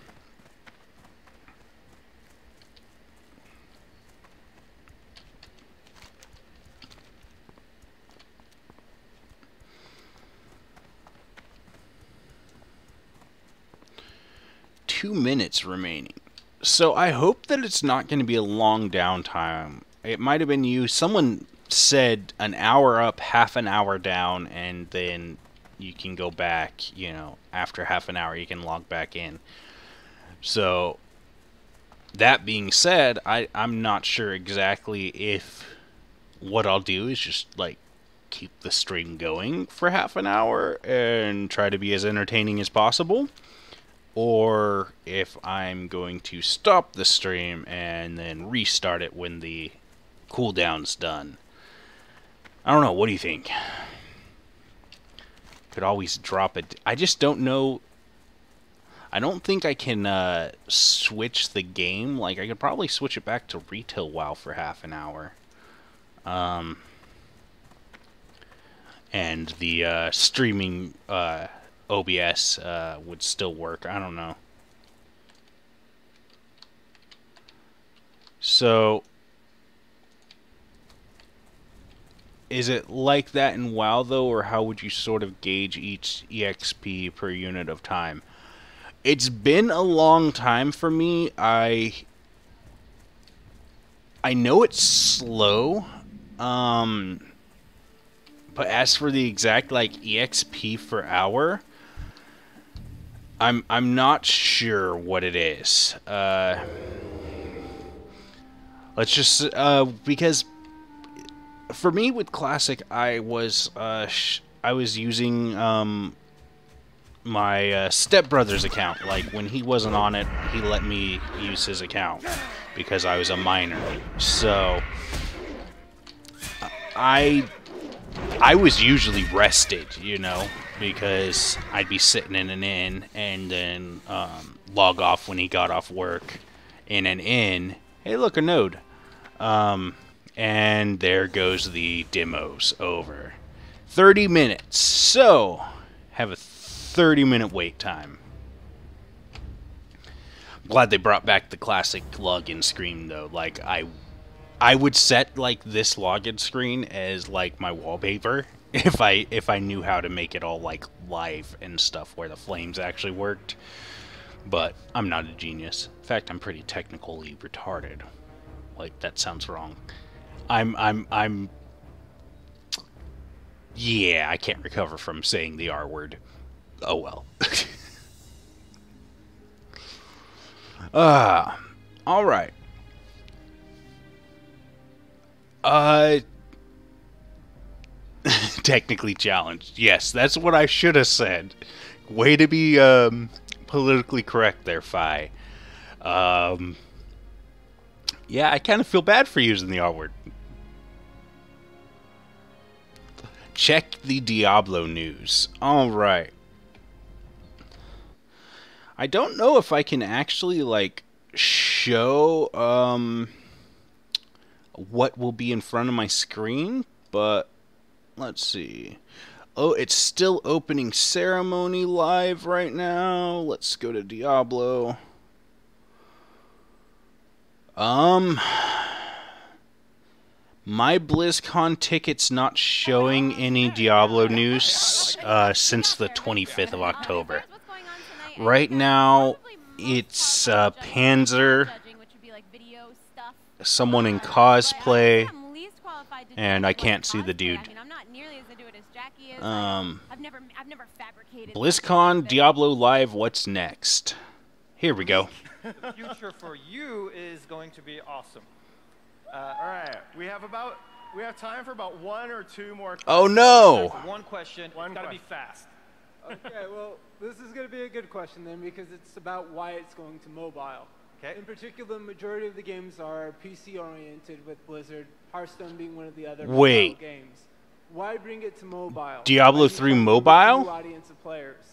Two minutes remaining. So I hope that it's not going to be a long downtime. It might have been you. Someone said an hour up, half an hour down, and then you can go back, you know, after half an hour you can log back in. So, that being said, I'm not sure exactly if what I'll do is just, like, keep the stream going for half an hour and try to be as entertaining as possible, or if I'm going to stop the stream and then restart it when the cooldown's done. I don't know, what do you think? Could always drop it. I just don't know. I don't think I can switch the game. Like, I could probably switch it back to retail WoW for half an hour. And the streaming OBS would still work. I don't know. So, is it like that in WoW, though, or how would you sort of gauge each EXP per unit of time? It's been a long time for me. I know it's slow, but as for the exact, like, EXP per hour, I'm not sure what it is. Let's just because for me with Classic, I was using my stepbrother's account. Like, when he wasn't on it, he let me use his account because I was a minor. So I was usually rested, you know, because I'd be sitting in an inn and then log off when he got off work in an inn. Hey, look, a node. And there goes the demos over. 30 minutes. So, have a 30-minute wait time. I'm glad they brought back the classic login screen, though. Like, I would set, like, this login screen as, like, my wallpaper if I knew how to make it all, like, live and stuff where the flames actually worked. But I'm not a genius. In fact, I'm pretty technically retarded. Like, that sounds wrong. Yeah, I can't recover from saying the R word. Oh well. Alright. Technically challenged. Yes, that's what I should have said. Way to be, politically correct there, Fi. Yeah, I kind of feel bad for using the R word. Check the Diablo news. Alright. I don't know if I can actually, like, show, what will be in front of my screen, but let's see. Oh, it's still opening ceremony live right now. Let's go to Diablo. My BlizzCon ticket's not showing any Diablo news since the 25th of October. Right now, it's Panzer, someone in cosplay, and I can't see the dude. BlizzCon, Diablo Live, what's next? Here we go. The future for you is going to be awesome. All right, we have time for about one or two more questions. Oh no! One question. It's got to be fast. Okay, well, this is going to be a good question then, because it's about why it's going to mobile. Okay. In particular, the majority of the games are PC-oriented, with Blizzard, Hearthstone being one of the other Wait. games. Why bring it to mobile? Diablo 3 mobile? New audience of players.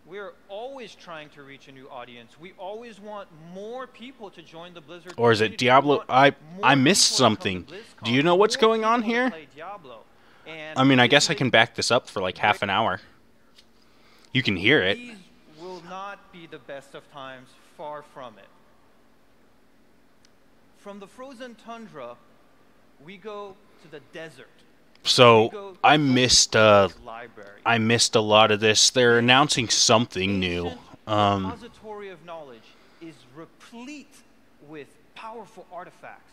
We're always trying to reach a new audience. We always want more people to join the Blizzard Or is it community. Diablo? We want I more missed people to come to something. BlizzCon, Do you know what's more going on people to here? play Diablo. And I mean, I this guess is I can back this up for like half an hour. You can hear it. These will not be the best of times, far from it. From the frozen tundra, we go to the desert. So I missed Library. I missed a lot of this. They're announcing something new. The repository of knowledge is replete with powerful artifacts,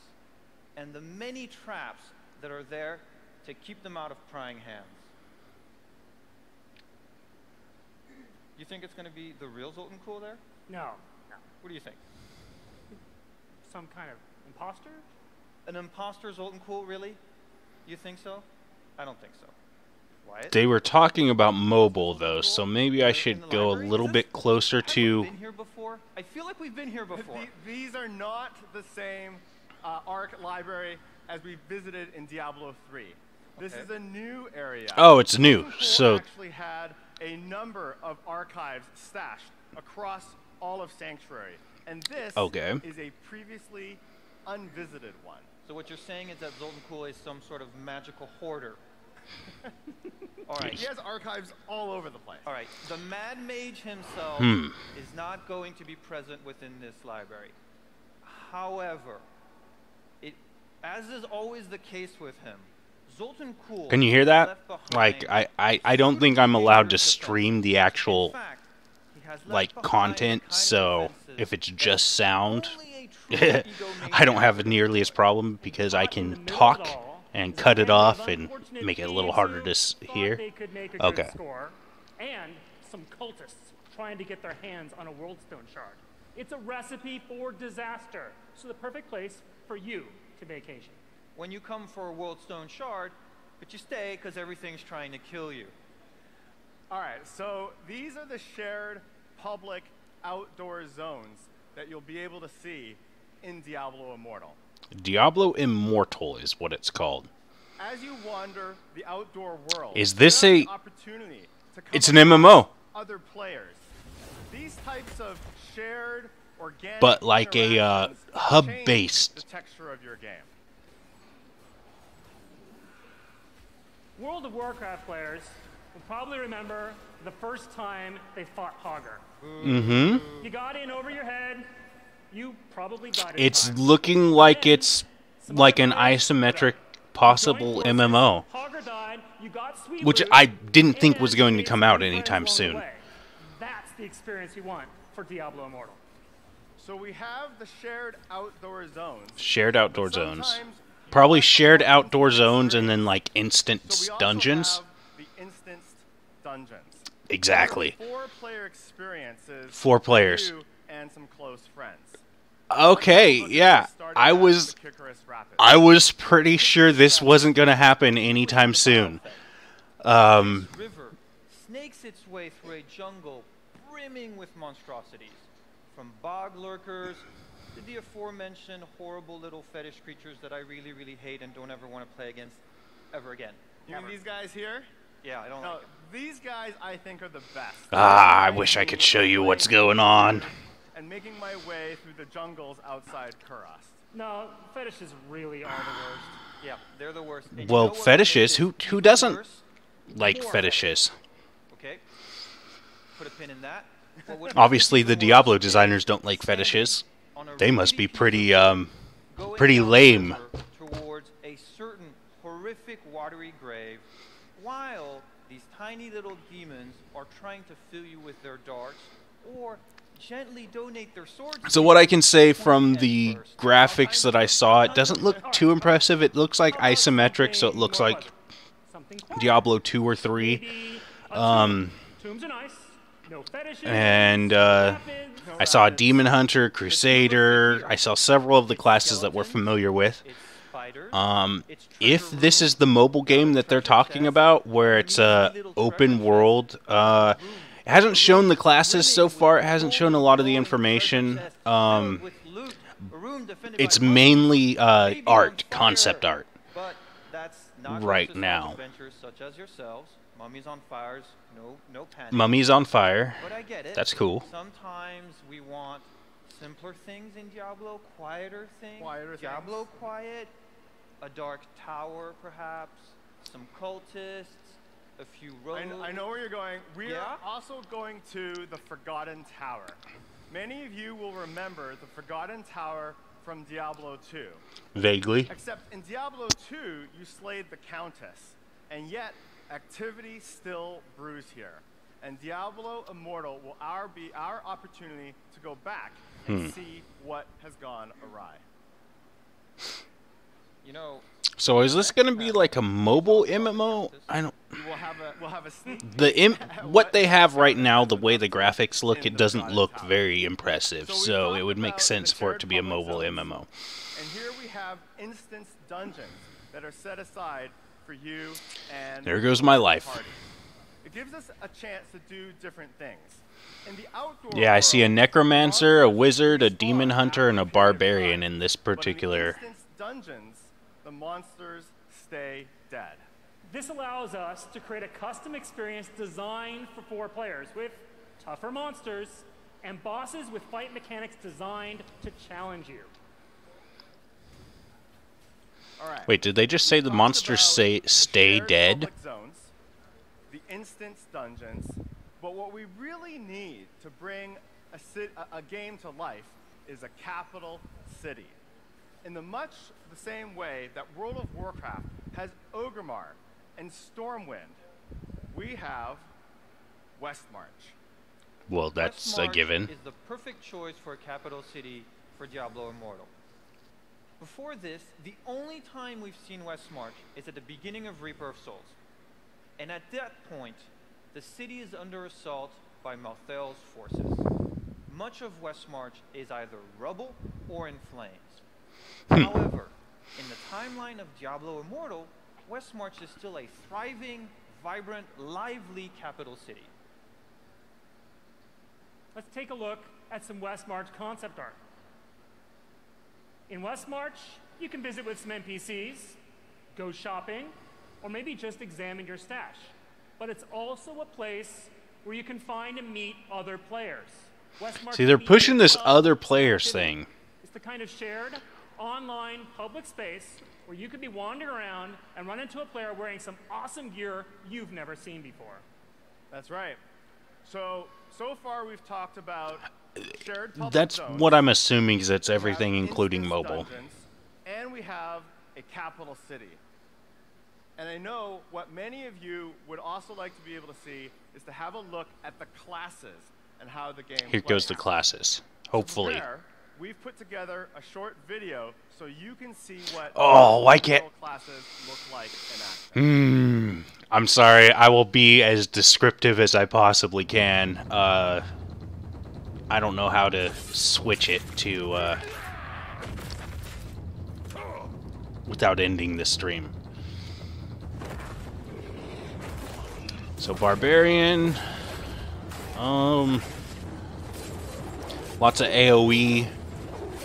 and the many traps that are there to keep them out of prying hands. You think it's going to be the real Zoltan there? No, no. What do you think? Some kind of imposter? An imposter Zoltan really? You think so? I don't think so. Wyatt? They were talking about mobile, though, so maybe I should go a little bit closer Have we to... been here before? I feel like we've been here before. These are not the same Ark library as we visited in Diablo 3. This Okay. is a new area. Oh, it's new, Cool so... actually had a number of archives stashed across all of Sanctuary, and this Okay. is a previously unvisited one. So what you're saying is that Zoltan is some sort of magical hoarder. All right. He has archives all over the place. All right. The Mad Mage himself is not going to be present within this library. However, as is always the case with him, Zoltan Kuhl Can you hear that? left behind Like, I don't think I'm allowed to stream the actual, In fact, he has left like, behind the content, kind of so defenses if it's that just sound, only a true I don't egomaniac have nearly as problem because I can talk and cut it off and make it a little harder to hear. They could make a Okay. good score, and some cultists trying to get their hands on a Worldstone shard. It's a recipe for disaster, so the perfect place for you to vacation. when you come for a Worldstone shard, but you stay because everything's trying to kill you. All right, so these are the shared public outdoor zones that you'll be able to see in Diablo Immortal. Diablo Immortal is what it's called. As you wander the outdoor world, Is this you have a- the opportunity to come It's an across MMO. other players. These types of shared organic But like a, interactions hub-based. change the texture of your game. World of Warcraft players will probably remember the first time they fought Hogger. Mm-hmm. You got in over your head, you probably died. It's looking like it's like an isometric possible MMO, Hogger died, you got sweet which loot, I didn't think was and going to made come some out new friends anytime along the soon. way. That's the experience you want for Diablo Immortal. So we have the shared outdoor zones. Shared outdoor zones. Sometimes you Probably have to shared go outdoor into zones and experience. then like So we instant also dungeons. have the instanced dungeons. Exactly. Four-player experiences. 4 for players. You and some close friends. Okay, yeah. I was pretty sure this wasn't going to happen anytime soon. This river snakes its way through a jungle brimming with monstrosities, from bog lurkers to the aforementioned horrible little fetish creatures that I really, really hate and don't ever want to play against ever again. You mean these guys here? Yeah, I don't No, like it. these guys I think are the best. I wish I could show you what's going on. And making my way through the jungles outside Kurast. No, fetishes really are the worst. Yeah, they're the worst. And you Well, know what fetishes, makes it who even doesn't worse? like More fetishes? Okay, put a pin in that. What would make Obviously, it the even Diablo worse designers is don't like fetishes. on a They must really be pretty, peaceful going pretty down the lame. river towards a certain horrific watery grave, while these tiny little demons are trying to fill you with their darts or gently donate their swords. So to what you I can say from at the first. graphics that I saw, it doesn't look too impressive. It looks like isometric, so it looks like Something quiet. Diablo 2 or 3. Maybe a Um, Tombs are nice. No fetishes. And rapids. I saw a Demon Hunter, Crusader. I saw several of the classes that we're familiar with. It's spiders, it's If treasure this is rooms, the mobile game that they're treasure talking chests, about, where it's a open world, it hasn't shown the classes so far. It hasn't shown a lot of the information. It's mainly art, concept art. But that's not right going to solve now. adventures such as yourselves. Mummies on fires, no panic. Mummies on fire. But I get it. That's cool. Sometimes we want simpler things in Diablo, quieter things. Quieter Diablo quiet, a dark tower perhaps, some cultists, a few rogues. I know where you're going. We Yeah? are also going to the Forgotten Tower. Many of you will remember the Forgotten Tower from Diablo 2. Vaguely. Except in Diablo 2, you slayed the Countess, and yet activity still brews here. And Diablo Immortal will be our opportunity to go back and see what has gone awry. You know, So is this gonna be like a mobile MMO? I don't. We'll have a sneak What they have right now, the way the graphics look, it doesn't look very impressive. So it would make sense for it to be a mobile MMO. And here we have instance dungeons that are set aside for you and There goes my life. party. It gives us a chance to do different things. In the outdoor Yeah, I see a world, necromancer, a monsters wizard, a respawn demon hunter, and a after period of barbarian time. in this But particular. in the instance dungeons, the monsters stay dead. This allows us to create a custom experience designed for 4 players with tougher monsters and bosses with fight mechanics designed to challenge you. All right. Wait, did they just say the Talked monsters about the stay shared dead? public zones, the instance dungeons, but what we really need to bring a game to life is a capital city. In much the same way that World of Warcraft has Orgrimmar and Stormwind, we have Westmarch. Well, that's a Westmarch given. is the perfect choice for a capital city for Diablo Immortal. Before this, the only time we've seen Westmarch is at the beginning of Reaper of Souls. And at that point, the city is under assault by Malthael's forces. Much of Westmarch is either rubble or in flames. However, in the timeline of Diablo Immortal, Westmarch is still a thriving, vibrant, lively capital city. Let's take a look at some Westmarch concept art. In Westmarch, you can visit with some NPCs, go shopping, or maybe just examine your stash. But it's also a place where you can find and meet other players. Westmarch See, they're can be pushing this a other club players activity. thing. It's the kind of shared, online, public space where you could be wandering around and run into a player wearing some awesome gear you've never seen before. That's right. So far we've talked about shared public That's zones. what I'm assuming is it's We have everything, including instance mobile. dungeons, and we have a capital city. And I know what many of you would also like to be able to see is to have a look at the classes and how the game Here goes the plays. classes. Hopefully. There, we've put together a short video so you can see what Oh, why can't- classes look like in action. I'm sorry. I will be as descriptive as I possibly can. I don't know how to switch it to without ending the stream. So barbarian, lots of AoE.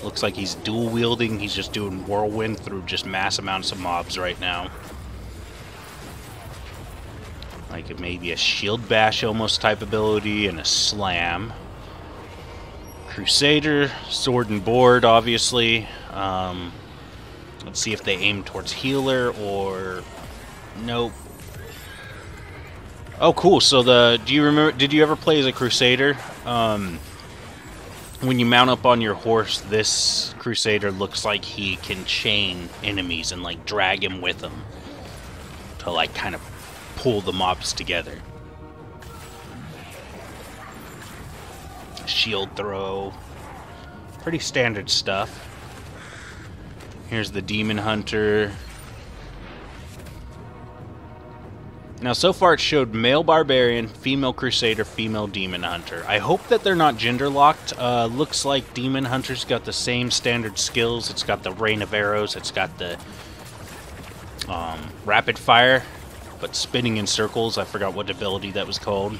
Looks like he's dual wielding. He's just doing whirlwind through just mass amounts of mobs right now. Like maybe a shield bash almost type ability and a slam. Crusader, sword and board, obviously. Let's see if they aim towards healer or nope. Oh, cool. So do you remember? Did you ever play as a Crusader? When you mount up on your horse, this Crusader looks like he can chain enemies and like drag him with him to like kind of pull the mobs together. Shield throw. Pretty standard stuff. Here's the Demon Hunter. Now, so far it showed male Barbarian, female Crusader, female Demon Hunter. I hope that they're not gender locked. Looks like Demon Hunter's got the same standard skills. It's got the Rain of Arrows. It's got the Rapid Fire, but spinning in circles. I forgot what ability that was called.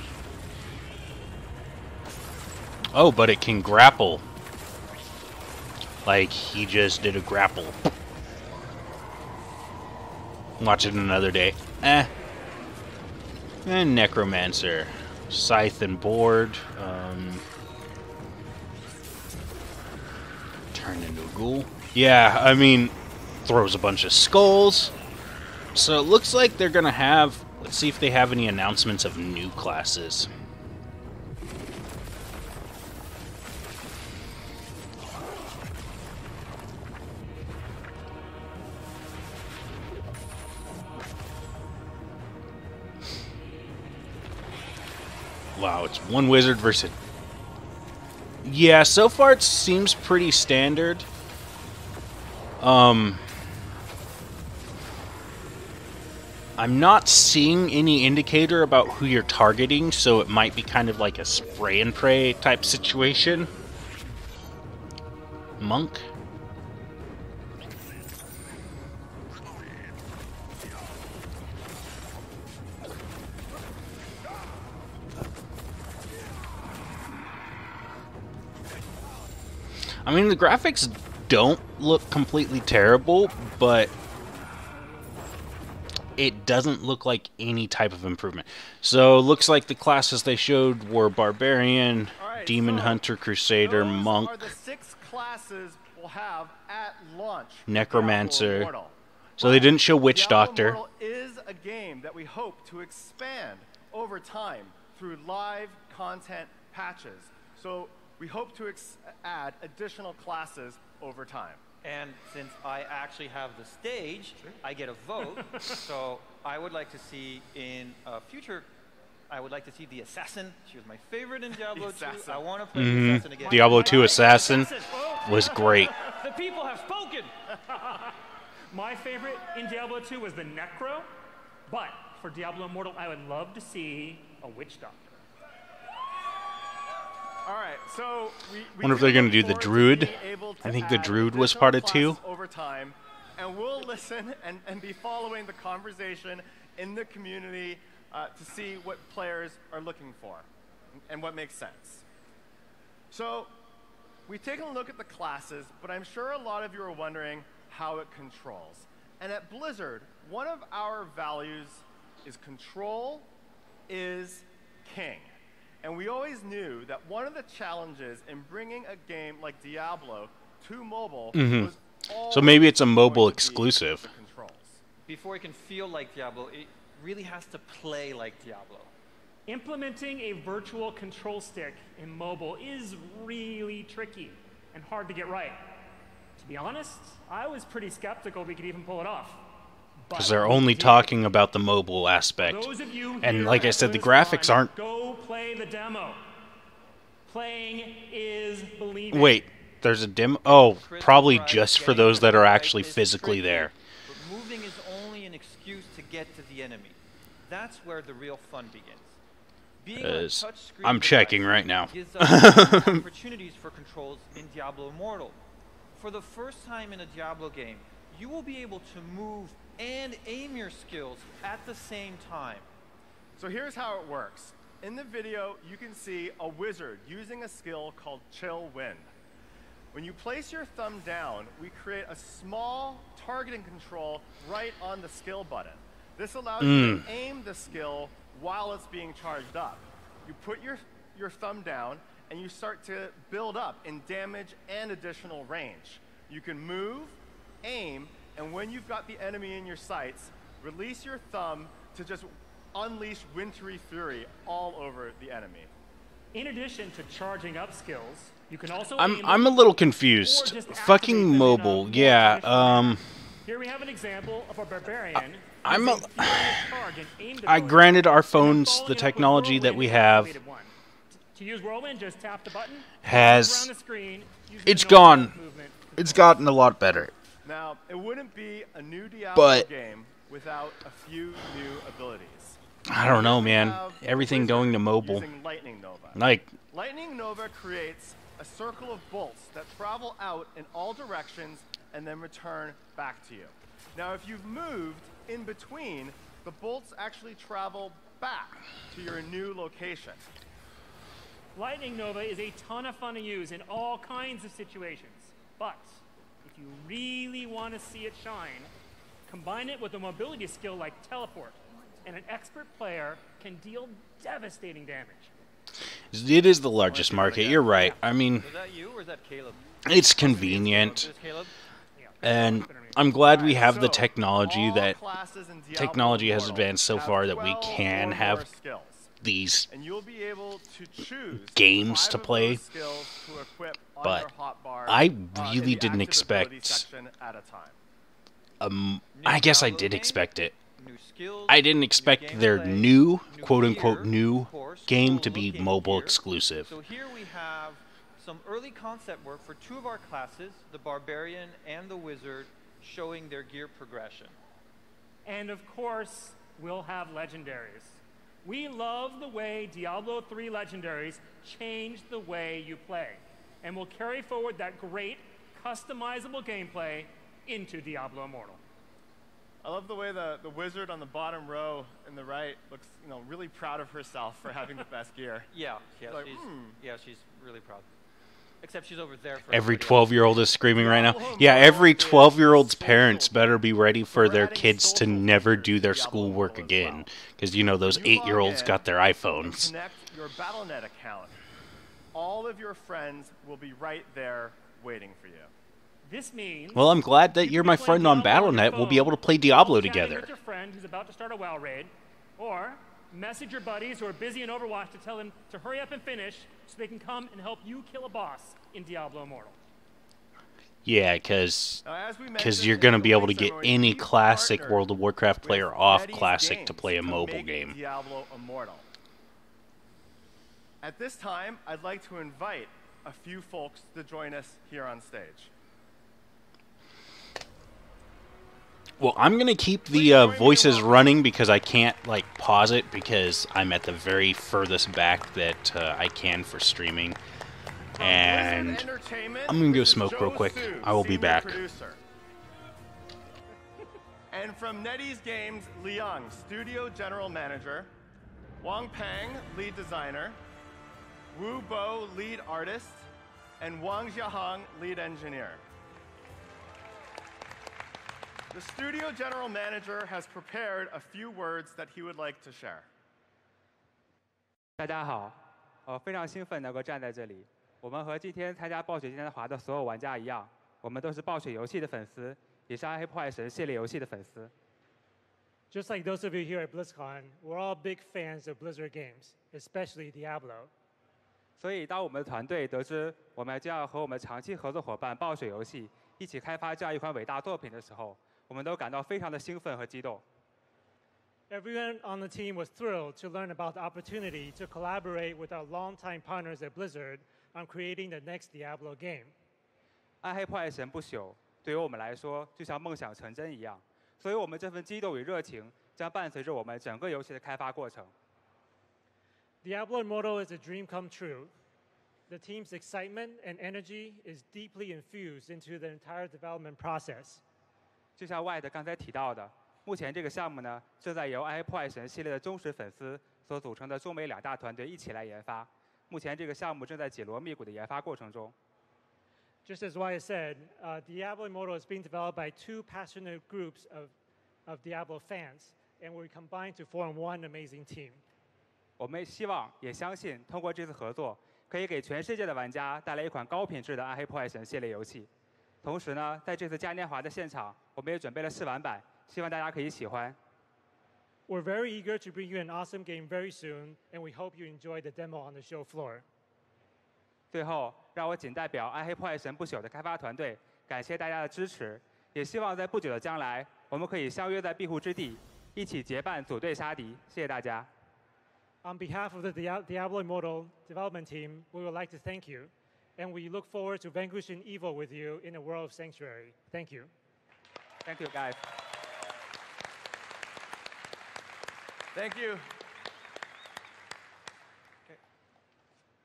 Oh, but it can grapple. Like, he just did a grapple. Watch it another day. And Necromancer. Scythe and board. Turned into a ghoul. Yeah, I mean, throws a bunch of skulls. So it looks like they're gonna have... Let's see if they have any announcements of new classes. Wow, it's one wizard versus... Yeah, so far it seems pretty standard. I'm not seeing any indicator about who you're targeting, so it might be kind of like a spray and pray type situation. Monk? I mean, the graphics don't look completely terrible, but it doesn't look like any type of improvement. So, looks like the classes they showed were Barbarian, Alright, Demon so Hunter, Crusader, those Monk, are the 6 classes we'll have at launch. for Necromancer. Diablo Immortal. So they didn't show Witch Diablo Doctor. Immortal is a game that we hope to expand over time through live content patches. So we hope to add additional classes over time. And since I actually have the stage, I get a vote. So I would like to see in future, I would like to see the Assassin. She was my favorite in Diablo 2. Assassin. I want to play the Assassin again. Diablo 2 Assassin Oh, was great. the people have spoken. My favorite in Diablo 2 was the Necro, but for Diablo Immortal, I would love to see a Witch Doctor. All right, so we Wonder if do they're gonna look do the forward to Druid. being able to I think the add Druid was additional part of 2. classes over time, and we'll listen and be following the conversation in the community to see what players are looking for and what makes sense. So we've taken a look at the classes, but I'm sure a lot of you are wondering how it controls. And at Blizzard, one of our values is control is king. And we always knew that one of the challenges in bringing a game like Diablo to mobile was So maybe it's a always mobile going to be exclusive. the controls. Before it can feel like Diablo, it really has to play like Diablo. Implementing a virtual control stick in mobile is really tricky and hard to get right. To be honest, I was pretty skeptical we could even pull it off. Because they're only talking about the mobile aspect. Those of you And here like I at said, the BlizzCon, graphics aren't... Go play the demo. Playing is believing. Wait, there's a demo? Oh, probably just for those that are actually physically there. But moving is only an excuse to get to the enemy. That's where the real fun begins. Being on a Is- touchscreen I'm device checking right now. gives us opportunities for controls in Diablo Immortal. For the first time in a Diablo game, you will be able to move and aim your skills at the same time. So here's how it works. In the video, you can see a wizard using a skill called Chill Wind. When you place your thumb down, we create a small targeting control right on the skill button. This allows you to aim the skill while it's being charged up. You put your thumb down and you start to build up in damage and additional range. You can move, aim, and when you've got the enemy in your sights, release your thumb to just unleash wintry fury all over the enemy. In addition to charging up skills, you can also I'm a little confused. Fucking mobile, yeah. Here we have an example of a barbarian. I'm using furious charge and aim I ability, granted our and then phones following the it up with technology that Whirlwind we is have activated one. To use Whirlwind, just tap the button. has around the screen, using it's the normal gone. movement. It's gotten a lot better. Now, it wouldn't be a new Diablo But- game without a few new abilities. I don't know, man. Have Everything Wizard going to mobile. using Lightning Nova. Like, Lightning Nova creates a circle of bolts that travel out in all directions and then return back to you. Now, if you've moved in between, the bolts actually travel back to your new location. Lightning Nova is a ton of fun to use in all kinds of situations. But if you really want to see it shine, combine it with a mobility skill like Teleport, and an expert player can deal devastating damage. it is the largest market. You're right. I mean, Was that you or is that Caleb? it's convenient. Is this Caleb? And I'm glad we have the So, technology all that classes in Diablo technology has Immortal advanced so have far that we 12 can or have more skills. these. And you'll be able to choose Games 5 to of play, those skills to equip on but your hotbar, I in really the didn't active ability expect- section at a time. I guess I Diablo did game, expect it. new skills, I didn't new expect their gameplay, new, new quote-unquote, gear, new of course, game cool to be looking mobile gear. exclusive. So here we have some early concept work for 2 of our classes, the Barbarian and the Wizard, showing their gear progression. And of course, we'll have legendaries. We love the way Diablo 3 legendaries change the way you play, and we'll carry forward that great customizable gameplay into Diablo Immortal. I love the way the wizard on the bottom row in the right looks, really proud of herself for having the best gear. Yeah, Like, she's really proud. Except she's over there for Every everybody else. 12-year-old is screaming right now. Yeah, every 12-year-old's parents better be ready for their kids to never do their schoolwork again. Because, those 8-year-olds got their iPhones. Connect your Battle.net account. All of your friends will be right there waiting for you. This means... Well, I'm glad that you're my friend on Battle.net. We'll be able to play Diablo together. With your friend who's about to start a WoW raid, or message your buddies who are busy in Overwatch to tell them to hurry up and finish so they can come and help you kill a boss in Diablo Immortal. Yeah, because you're going to be able to get any classic World of Warcraft player off Classic to play a mobile game. Diablo Immortal. At this time, I'd like to invite a few folks to join us here on stage. Well, I'm going to keep the voices running because I can't, pause it because I'm at the very furthest back that I can for streaming. And I'm going to go smoke real quick. I will be back. And from NetEase Games, Liang, Studio General Manager. Wang Peng, Lead Designer. Wu Bo, Lead Artist. And Wang Jiahong, Lead Engineer. The Studio General Manager has prepared a few words that he would like to share. 大家好，非常兴奋能够站在这里。我们和今天参加暴雪嘉年华的所有玩家一样，我们都是暴雪游戏的粉丝，也是暗黑破坏神系列游戏的粉丝。Just like those of you here at BlizzCon, we're all big fans of Blizzard games, especially Diablo. 所以，当我们的团队得知我们将要和我们长期合作伙伴暴雪游戏一起开发这样一款伟大作品的时候，我们都感到非常的兴奋和激动。Everyone on the team was thrilled to learn about the opportunity to collaborate with our longtime partners at Blizzard on creating the next Diablo game. 暗黑破坏神不朽对于我们来说就像梦想成真一样，所以我们这份激动与热情将伴随着我们整个游戏的开发过程。Diablo Immortal is a dream come true. The team's excitement and energy is deeply infused into the entire development process. 就像 White 刚才提到的，目前这个项目呢，正在由《暗黑破坏神》系列的忠实粉丝所组成的中美两大团队一起来研发。目前这个项目正在紧锣密鼓的研发过程中。Just as Wyatt said, Diablo Immortal is being developed by two passionate groups of Diablo fans, and we combine to form one amazing team. 我们希望也相信，通过这次合作，可以给全世界的玩家带来一款高品质的《暗黑破坏神》系列游戏。同时呢，在这次嘉年华的现场，我们也准备了试玩版，希望大家可以喜欢。We're very eager to bring you an awesome game very soon, and we hope you enjoy the demo on the show floor. 最后，让我仅代表《暗黑破坏神不朽》的开发团队，感谢大家的支持，也希望在不久的将来，我们可以相约在庇护之地，一起结伴组队杀敌。谢谢大家。On behalf of the Diablo Immortal development team, we would like to thank you, and we look forward to vanquishing evil with you in a world of sanctuary. Thank you. Thank you, guys. Thank you. Okay.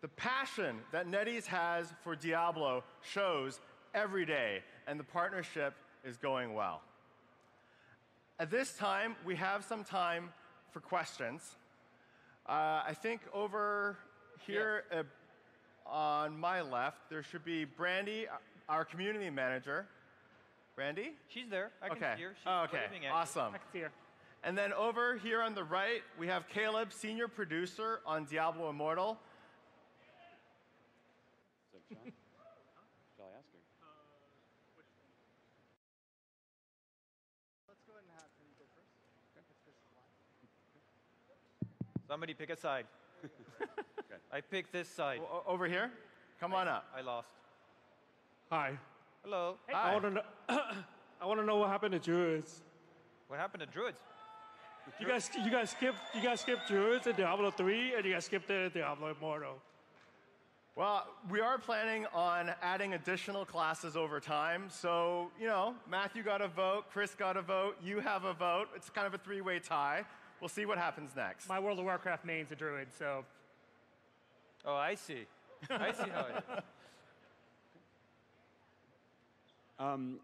The passion that NetEase has for Diablo shows every day, and the partnership is going well. At this time, we have some time for questions. I think over here on my left, there should be Brandy, our community manager. Brandy? She's there. I can see her. She's okay, waving at awesome. I can see her. And then over here on the right, we have Caleb, senior producer on Diablo Immortal. Shall I ask her? Let's go ahead and have him go first. Somebody pick a side. I picked this side. Over here? Come on up. I lost. Hi. Hello. Hey. Hi. I want to know what happened to Druids. What happened to druids? You guys skipped Druids in Diablo 3, and you guys skipped it in Diablo Immortal. Well, we are planning on adding additional classes over time. So, Matthew got a vote, Chris got a vote, you have a vote. It's kind of a three-way tie. we'll see what happens next. My World of Warcraft main's a druid, so. Oh, I see. I see how it is.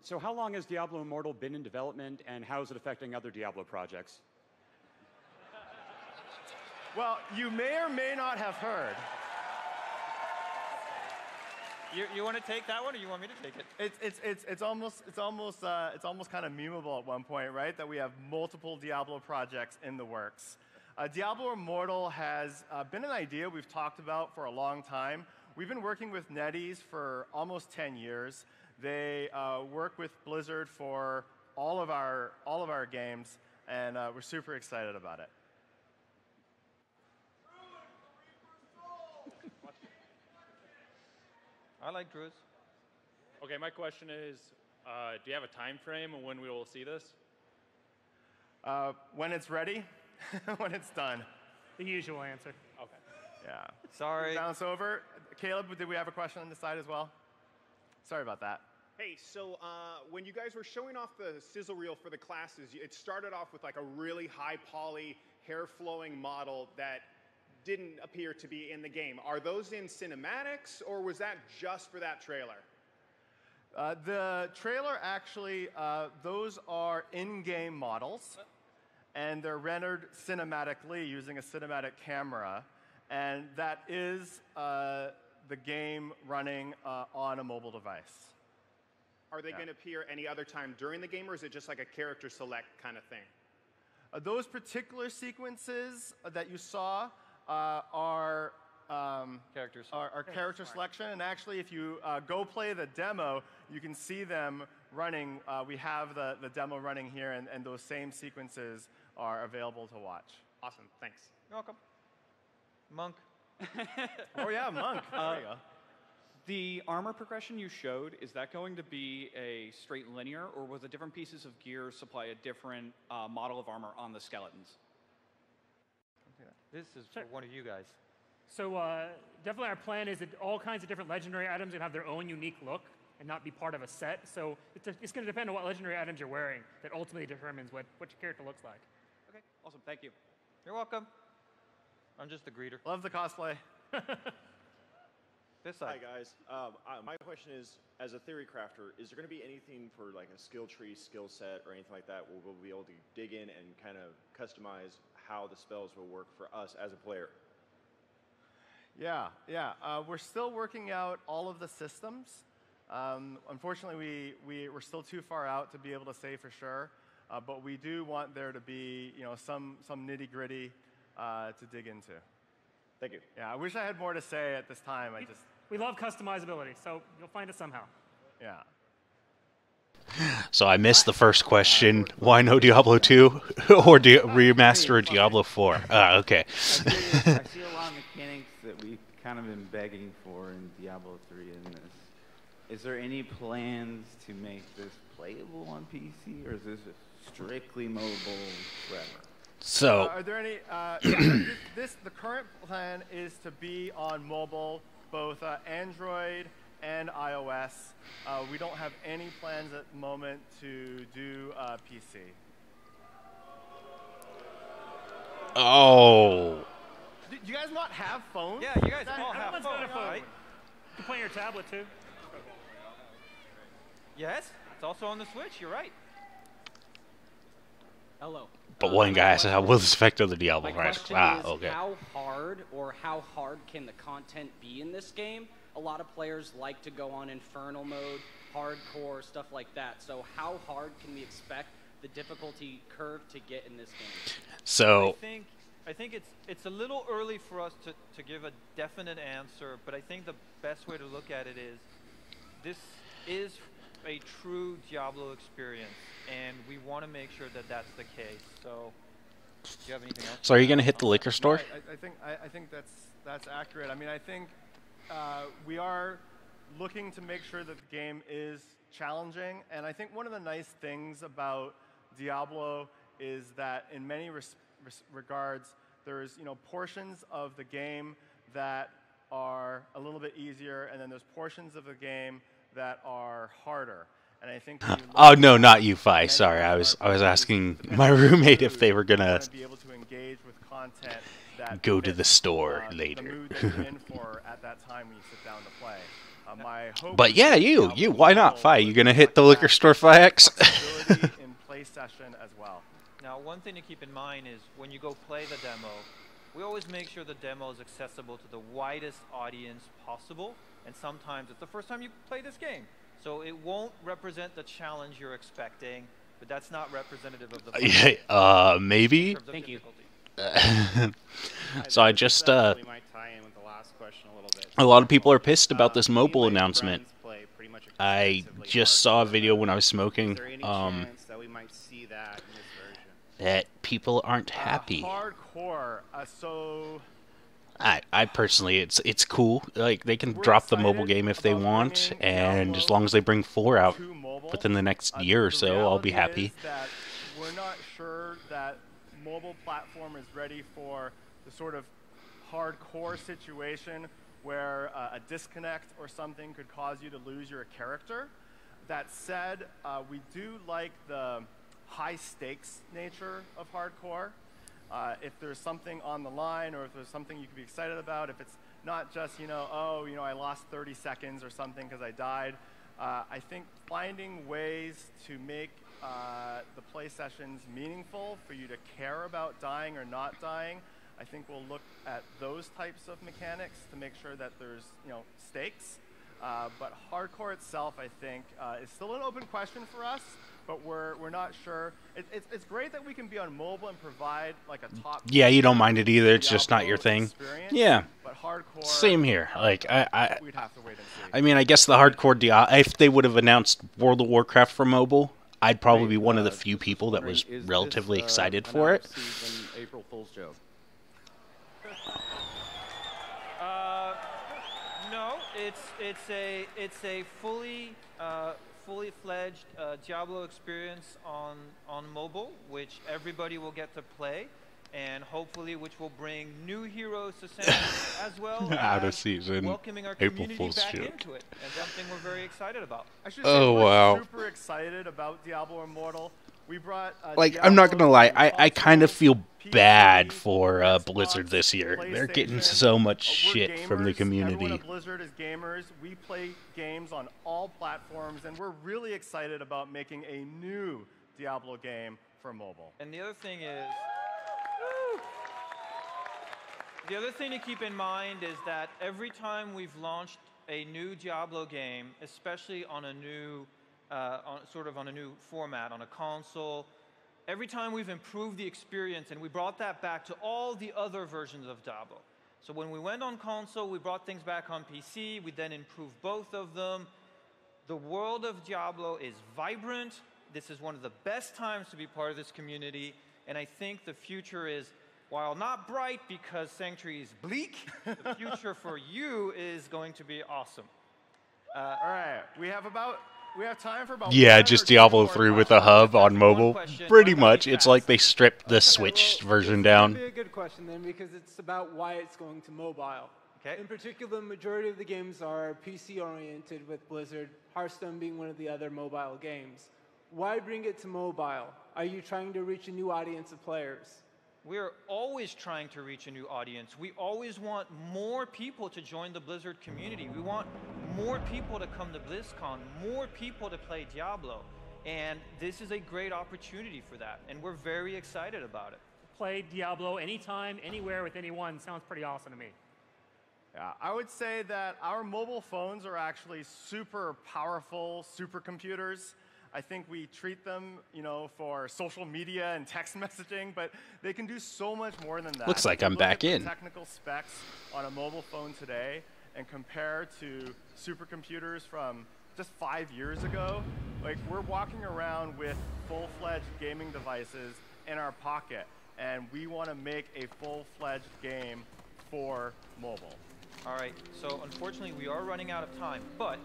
So how long has Diablo Immortal been in development, and how is it affecting other Diablo projects? Well, you may or may not have heard. You want to take that one, or you want me to take it? It's almost kind of memeable at one point, right? That we have multiple Diablo projects in the works. Diablo Immortal has been an idea we've talked about for a long time. We've been working with NetEase for almost 10 years. They work with Blizzard for all of our games, and we're super excited about it. I like druids. Okay, my question is, do you have a time frame on when we will see this? When it's ready, when it's done. The usual answer. Okay. Yeah. Sorry. Bounce over. Caleb, did we have a question on the side as well? Sorry about that. Hey, so when you guys were showing off the sizzle reel for the classes, it started off with like a really high poly, hair flowing model that didn't appear to be in the game. Are those in cinematics, or was that just for that trailer? The trailer actually, those are in-game models, and they're rendered cinematically using a cinematic camera, and that is the game running on a mobile device. Are they going to appear any other time during the game, or is it just like a character select kind of thing? Those particular sequences that you saw are character selection, and actually, if you go play the demo, you can see them running. We have the demo running here, and those same sequences are available to watch. Awesome, thanks. You're welcome. Monk. Oh yeah, Monk. There you go. The armor progression you showed, is that going to be a straight linear, or will the different pieces of gear supply a different model of armor on the skeletons? This is for one of you guys. So definitely our plan is that all kinds of different legendary items can have their own unique look and not be part of a set. So it's going to depend on what legendary items you're wearing that ultimately determines what your character looks like. Okay, awesome. Thank you. You're welcome. I'm just a greeter. Love the cosplay. This side. Hi guys. My question is, as a theory crafter, is there going to be anything for like a skill tree, skill set, or anything like that where we'll be able to dig in and kind of customize how the spells will work for us as a player? Yeah. We're still working out all of the systems. Unfortunately, we're still too far out to be able to say for sure, but we do want there to be some nitty-gritty to dig into. Thank you. Yeah, I wish I had more to say at this time. We love customizability, so you'll find it somehow. Yeah. So I missed the first question. Why no Diablo 2 or remaster Diablo 4? Okay. I see a lot of mechanics that we've kind of been begging for in Diablo 3 in this. Is there any plans to make this playable on PC, or is this strictly mobile forever? So are there any? The current plan is to be on mobile, both Android and iOS. We don't have any plans at the moment to do PC. Oh. Do you guys not have phones? Yeah, you guys all have phones, right? You can play on your tablet too. Yes, it's also on the Switch. You're right. Hello. But one guy asked, how will this affect other Diablo projects? My question is, Okay. how hard can the content be in this game? A lot of players like to go on Infernal mode, hardcore, stuff like that. So how hard can we expect the difficulty curve to get in this game? So I think it's a little early for us to give a definite answer, but I think the best way to look at it is this is a true Diablo experience, and we want to make sure that that's the case. So, do you have anything else? So are you going to hit the liquor store? I think that's accurate. I mean, I think we are looking to make sure that the game is challenging, and I think one of the nice things about Diablo is that in many regards, there's portions of the game that are a little bit easier, and then there's portions of the game that are harder. And I think Oh no, not you, Fi. Sorry, I was asking my roommate if they were gonna be able to engage with content that go to fits, the store the later. mood that you're in for at that time when you sit down to play. My hope But is yeah, that you, Diablo why not, Immortal Fi? would You gonna hit the liquor store, Fi-X? flexibility in play session as well. Now, one thing to keep in mind is when you go play the demo, we always make sure the demo is accessible to the widest audience possible, and sometimes it's the first time you play this game. So it won't represent the challenge you're expecting, but that's not representative of the Maybe? Thank you. So I just, a lot of people are pissed about this mobile announcement. I just saw a video when I was smoking, that people aren't happy. Hardcore, so... I personally, it's cool. Like, they can drop the mobile game if they want, and as long as they bring 4 out within the next year or so, I'll be happy. That we're not sure that mobile platform is ready for the sort of hardcore situation where a disconnect or something could cause you to lose your character. That said, we do like the high stakes nature of hardcore. If there's something on the line, or if there's something you can be excited about, if it's not just, I lost 30 seconds or something because I died, I think finding ways to make the play sessions meaningful for you to care about dying or not dying, I think we'll look at those types of mechanics to make sure that there's, stakes. But hardcore itself, I think, is still an open question for us. But we're not sure. It's great that we can be on mobile and provide like a top. Yeah, you don't mind it either. It's just not your thing. Yeah. But hardcore. Same here. Like we'd have to wait and see. I mean, I guess the hardcore if they would have announced World of Warcraft for mobile, I'd probably be one of the few people that was relatively excited for it. April Fool's joke. No, it's a fully fledged Diablo experience on mobile, which everybody will get to play, and hopefully which will bring new heroes to Sanctuary as well Out of as season, welcoming our April community Fool's back joke. into it, and something we're very excited about. I should say we're super excited about Diablo Immortal. We brought Like, I'm not gonna lie, I kind of feel bad for Blizzard this year. They're getting so much shit from the community. Everyone at Blizzard is gamers. We play games on all platforms, and we're really excited about making a new Diablo game for mobile. And the other thing is, the other thing to keep in mind is that every time we've launched a new Diablo game, especially on a new, on a new format, on a console, every time we've improved the experience, and we brought that back to all the other versions of Diablo. So when we went on console, we brought things back on PC. We then improved both of them. The world of Diablo is vibrant. This is one of the best times to be part of this community. And I think the future is, while not bright because Sanctuary is bleak, the future for you is going to be awesome. All right, we have time for about Yeah, just Diablo 3 with a hub on mobile. Pretty much. It's like they stripped the Switch version down. That'd be a good question then, because it's about why it's going to mobile. Okay. In particular, the majority of the games are PC-oriented, with Blizzard, Hearthstone being one of the other mobile games. Why bring it to mobile? Are you trying to reach a new audience of players? We're always trying to reach a new audience. We always want more people to join the Blizzard community. We want more people to come to BlizzCon, more people to play Diablo. And this is a great opportunity for that, and we're very excited about it. Play Diablo anytime, anywhere, with anyone. Sounds pretty awesome to me. Yeah, I would say that our mobile phones are actually super powerful supercomputers. I think we treat them, for social media and text messaging, but they can do so much more than that. Looks like I'm back in. Technical specs on a mobile phone today and compare to supercomputers from just 5 years ago. Like, we're walking around with full-fledged gaming devices in our pocket, and we want to make a full-fledged game for mobile. All right, so unfortunately we are running out of time, but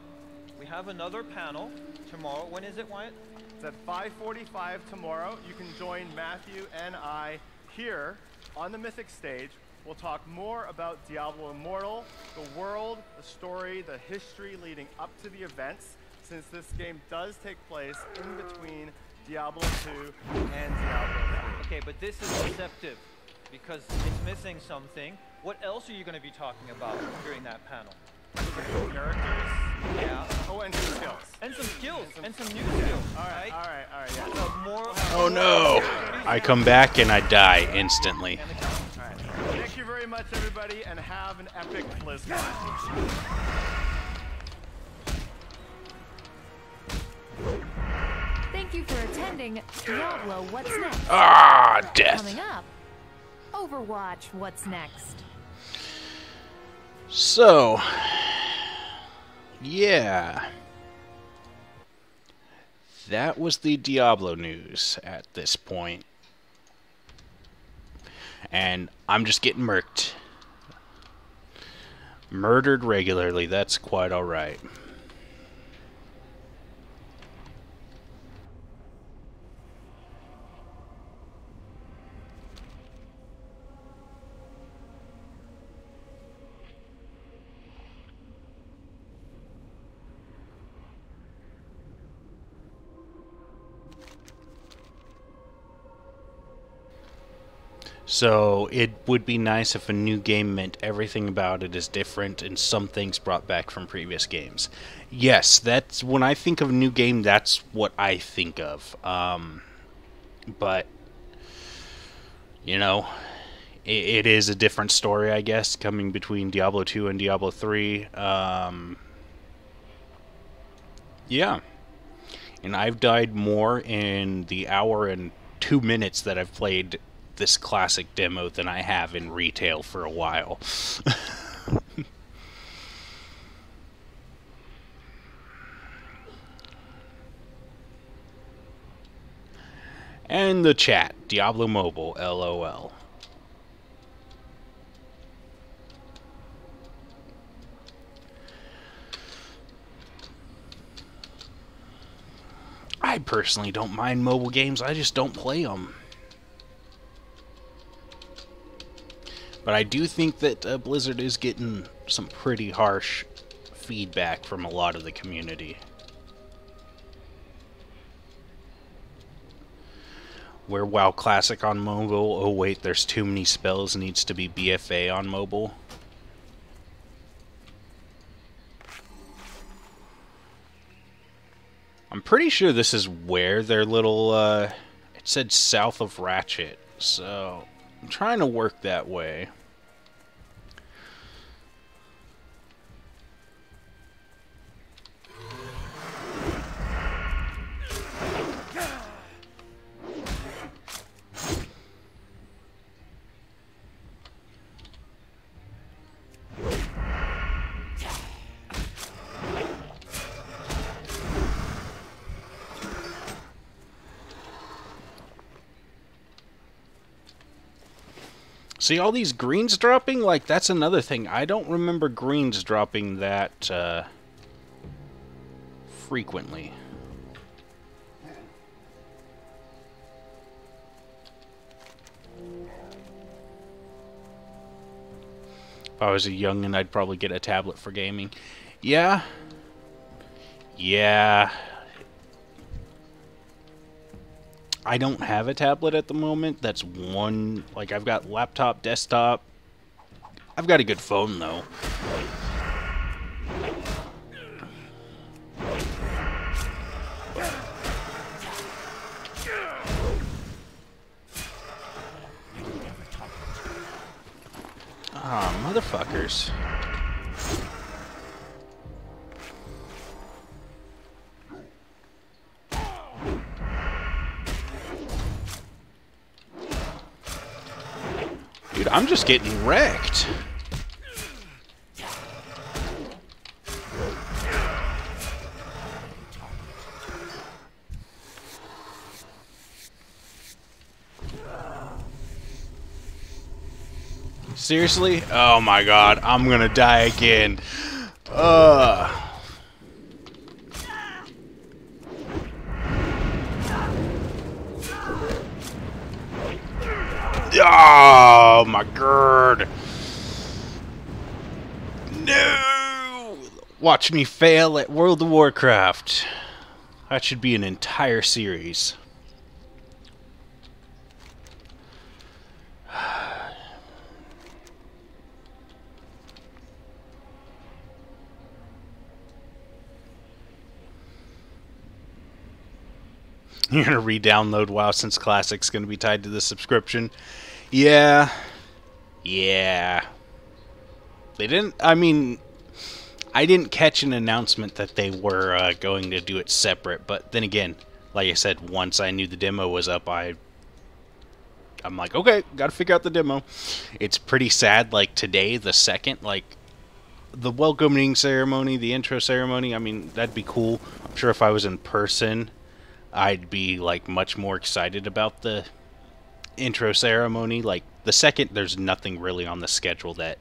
we have another panel tomorrow. When is it, Wyatt? It's at 5:45 tomorrow. You can join Matthew and I here on the Mythic stage. We'll talk more about Diablo Immortal, the world, the story, the history leading up to the events. since this game does take place in between Diablo 2 and Diablo 3. Okay, but this is deceptive because it's missing something. What else are you going to be talking about during that panel? Characters? Yeah. Oh, and some skills. And some skills. And some new skills. All right, yeah. So more, Oh no! I come back and I die instantly. All right. Thank you very much, everybody, and have an epic BlizzCon. Thank you for attending Diablo What's Next. Ah, death. Coming up, Overwatch What's Next. So, yeah. That was the Diablo news at this point. And I'm just getting murked. Murdered regularly, that's quite alright. So it would be nice if a new game meant everything about it is different and some things brought back from previous games. Yes, that's when I think of a new game, that's what I think of. But, you know, it is a different story, I guess, coming between Diablo 2 and Diablo 3. Yeah. And I've died more in the hour and 2 minutes that I've played this classic demo than I have in retail for a while. And the chat, Diablo Mobile, LOL. I personally don't mind mobile games, I just don't play them. But I do think that Blizzard is getting some pretty harsh feedback from a lot of the community. Where WoW Classic on mobile, oh wait, there's too many spells, needs to be BFA on mobile. I'm pretty sure this is where their little, it said south of Ratchet, so I'm trying to work that way. See all these greens dropping? Like, that's another thing. I don't remember greens dropping that frequently. If I was a youngin', I'd probably get a tablet for gaming. Yeah. Yeah. I don't have a tablet at the moment. That's one, like, I've got laptop, desktop. I've got a good phone, though. Ah, motherfuckers. Dude, I'm just getting wrecked. Seriously? Oh my god, I'm gonna die again. Oh my god. No! Watch me fail at World of Warcraft. That should be an entire series. You're gonna re-download WoW since Classic's gonna be tied to the subscription. Yeah. Yeah. They didn't, I mean, I didn't catch an announcement that they were going to do it separate, but then again, like I said, once I knew the demo was up, I'm like, okay, gotta figure out the demo. It's pretty sad, like today, the second, like, the welcoming ceremony, the intro ceremony, I mean, that'd be cool. I'm sure if I was in person, I'd be, like, much more excited about the intro ceremony. Like, the second, there's nothing really on the schedule that...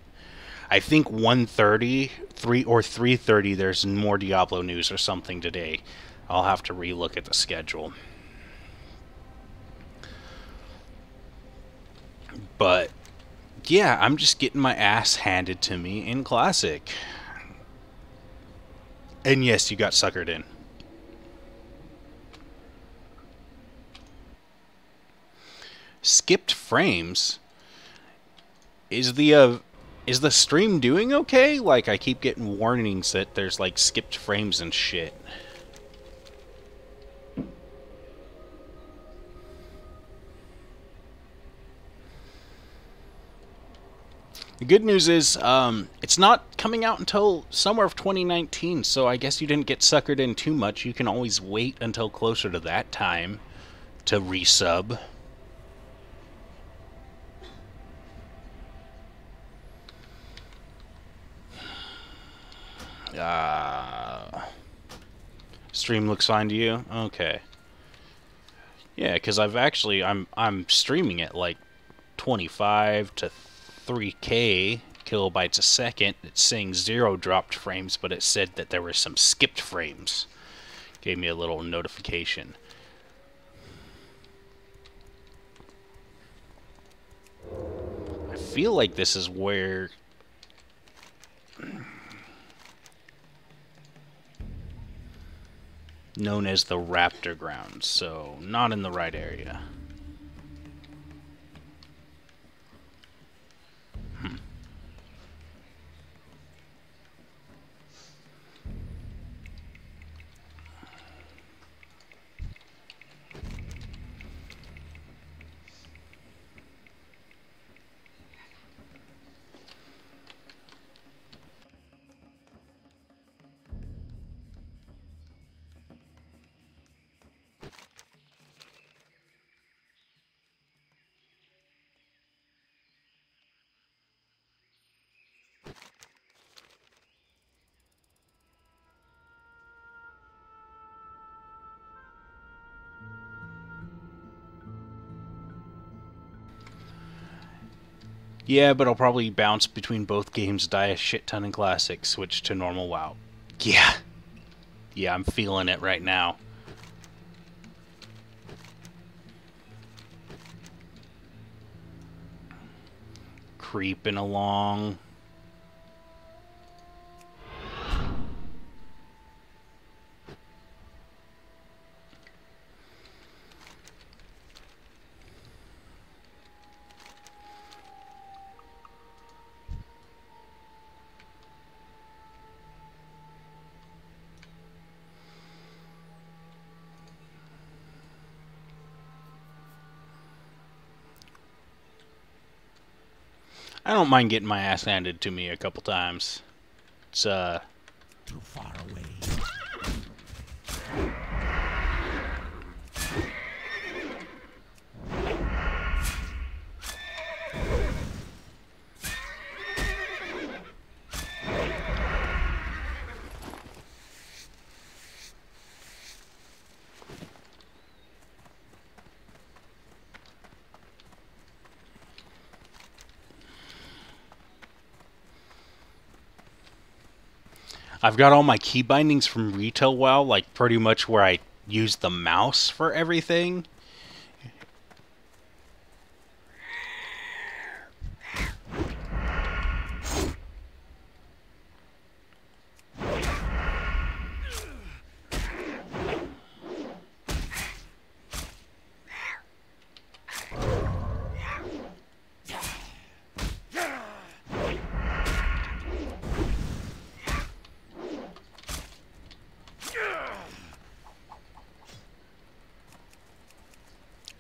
I think 1:30, 3:30, there's more Diablo news or something today. I'll have to re-look at the schedule. But, yeah, I'm just getting my ass handed to me in Classic. And yes, you got suckered in. Skipped frames? Is the stream doing okay? Like, I keep getting warnings that there's, like, skipped frames and shit. The good news is, it's not coming out until summer of 2019, so I guess you didn't get suckered in too much. You can always wait until closer to that time to resub. Stream looks fine to you? Okay. Yeah, because I'm streaming at like 25 to 3K kilobytes a second. It's saying 0 dropped frames, but it said that there were some skipped frames. Gave me a little notification. I feel like this is where... known as the Raptor Grounds, so not in the right area. Yeah, but I'll probably bounce between both games, die a shit ton in Classic, switch to normal WoW. Yeah. Yeah, I'm feeling it right now. Creeping along. I don't mind getting my ass handed to me a couple times. It's, Too far away. I've got all my key bindings from Retail WoW, like pretty much where I use the mouse for everything.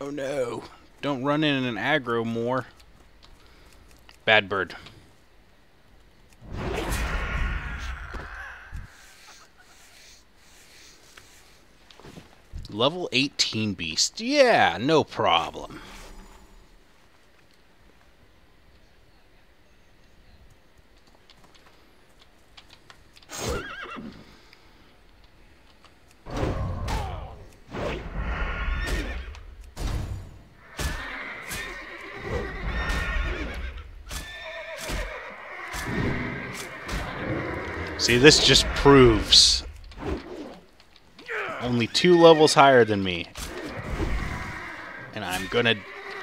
Oh no. Don't run in an aggro more. Bad bird. Level 18 beast. Yeah, no problem. See, this just proves only 2 levels higher than me. And I'm gonna,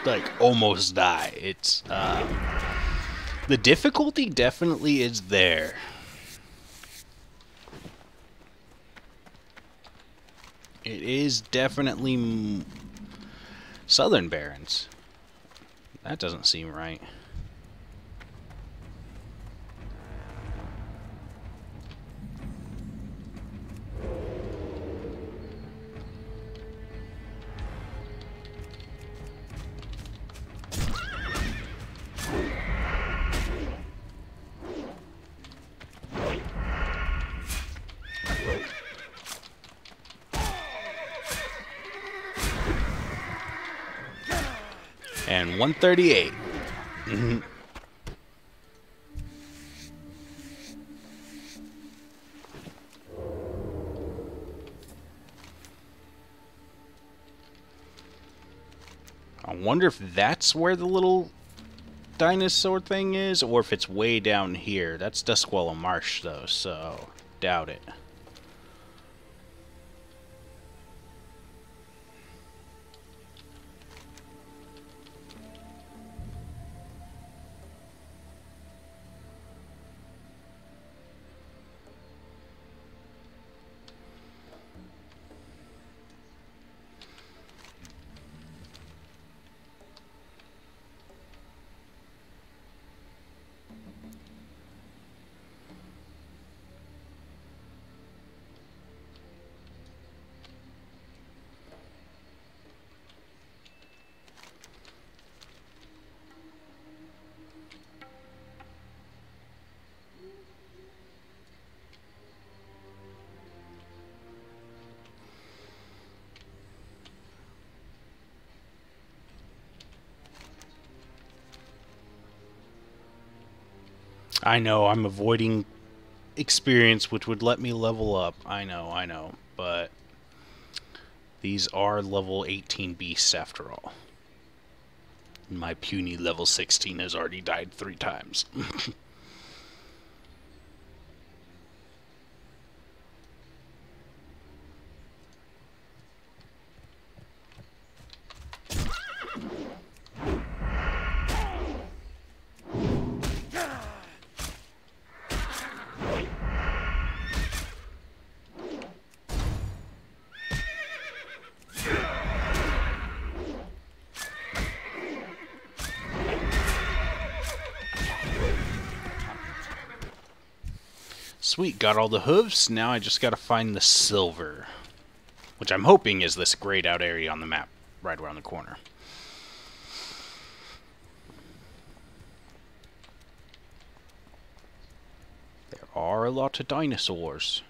like, almost die. It's, the difficulty definitely is there. It is definitely Southern Barrens. That doesn't seem right. And 138. I wonder if that's where the little dinosaur thing is, or if it's way down here. That's Duskwalla Marsh, though, so doubt it. I know, I'm avoiding experience which would let me level up. I know, but these are level 18 beasts after all. My puny level 16 has already died 3 times. Sweet, got all the hooves. Now I just gotta find the silver, which I'm hoping is this grayed out area on the map right around the corner. There are a lot of dinosaurs.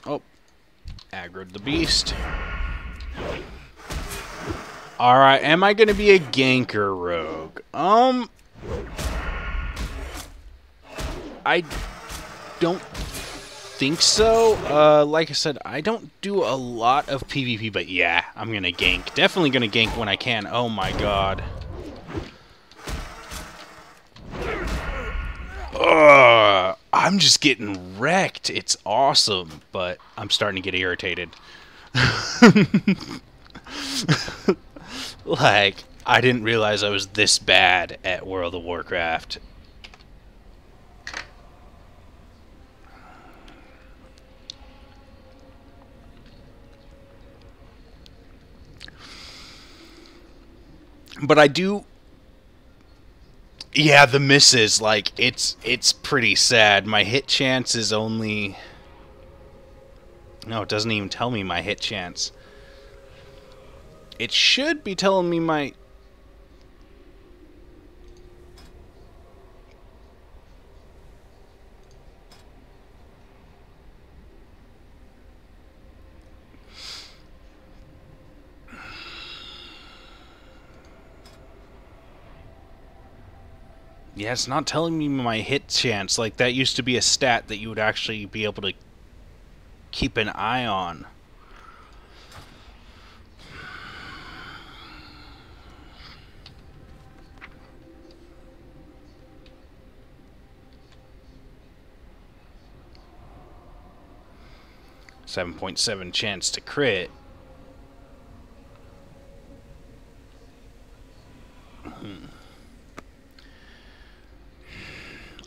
Oh, aggroed the beast. Alright, am I gonna be a ganker rogue? I don't think so. Like I said, I don't do a lot of PvP, but yeah, I'm gonna gank. Definitely gonna gank when I can. Oh my god. I'm just getting wrecked. It's awesome, but I'm starting to get irritated. Like, I didn't realize I was this bad at World of Warcraft. But I do Yeah, the misses, like, it's pretty sad. My hit chance is only... No, it doesn't even tell me my hit chance. It should be telling me my... Yeah, it's not telling me my hit chance. Like, that used to be a stat that you would actually be able to keep an eye on. .7 chance to crit.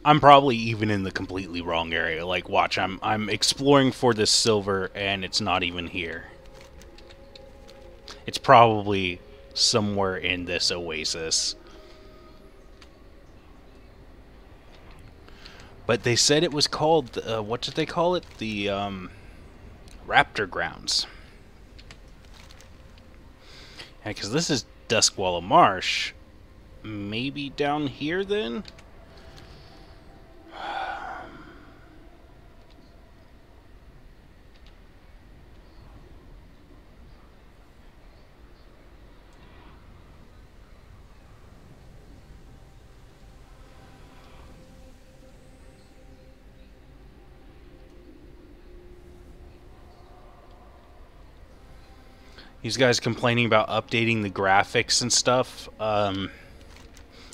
I'm probably even in the completely wrong area. Like, watch, I'm exploring for this silver, and it's not even here. It's probably somewhere in this oasis. But they said it was called, what did they call it? The, Raptor Grounds. Yeah, because this is Duskwalla Marsh. Maybe down here, then? These guys complaining about updating the graphics and stuff.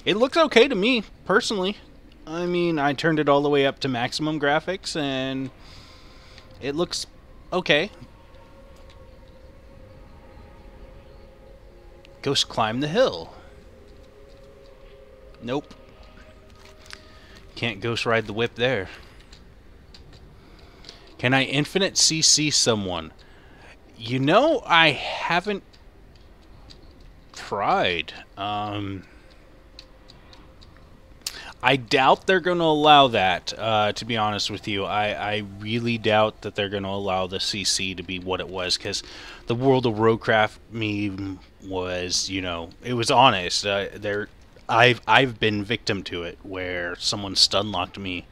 It looks okay to me, personally. I mean, I turned it all the way up to maximum graphics, and it looks okay. Ghost climb the hill. Nope. Can't ghost ride the whip there. Can I infinite CC someone? You know, I haven't tried. I doubt they're going to allow that, to be honest with you. I really doubt that they're going to allow the CC to be what it was, because the World of Warcraft meme was, you know, it was honest. I've been victim to it, where someone stun-locked me.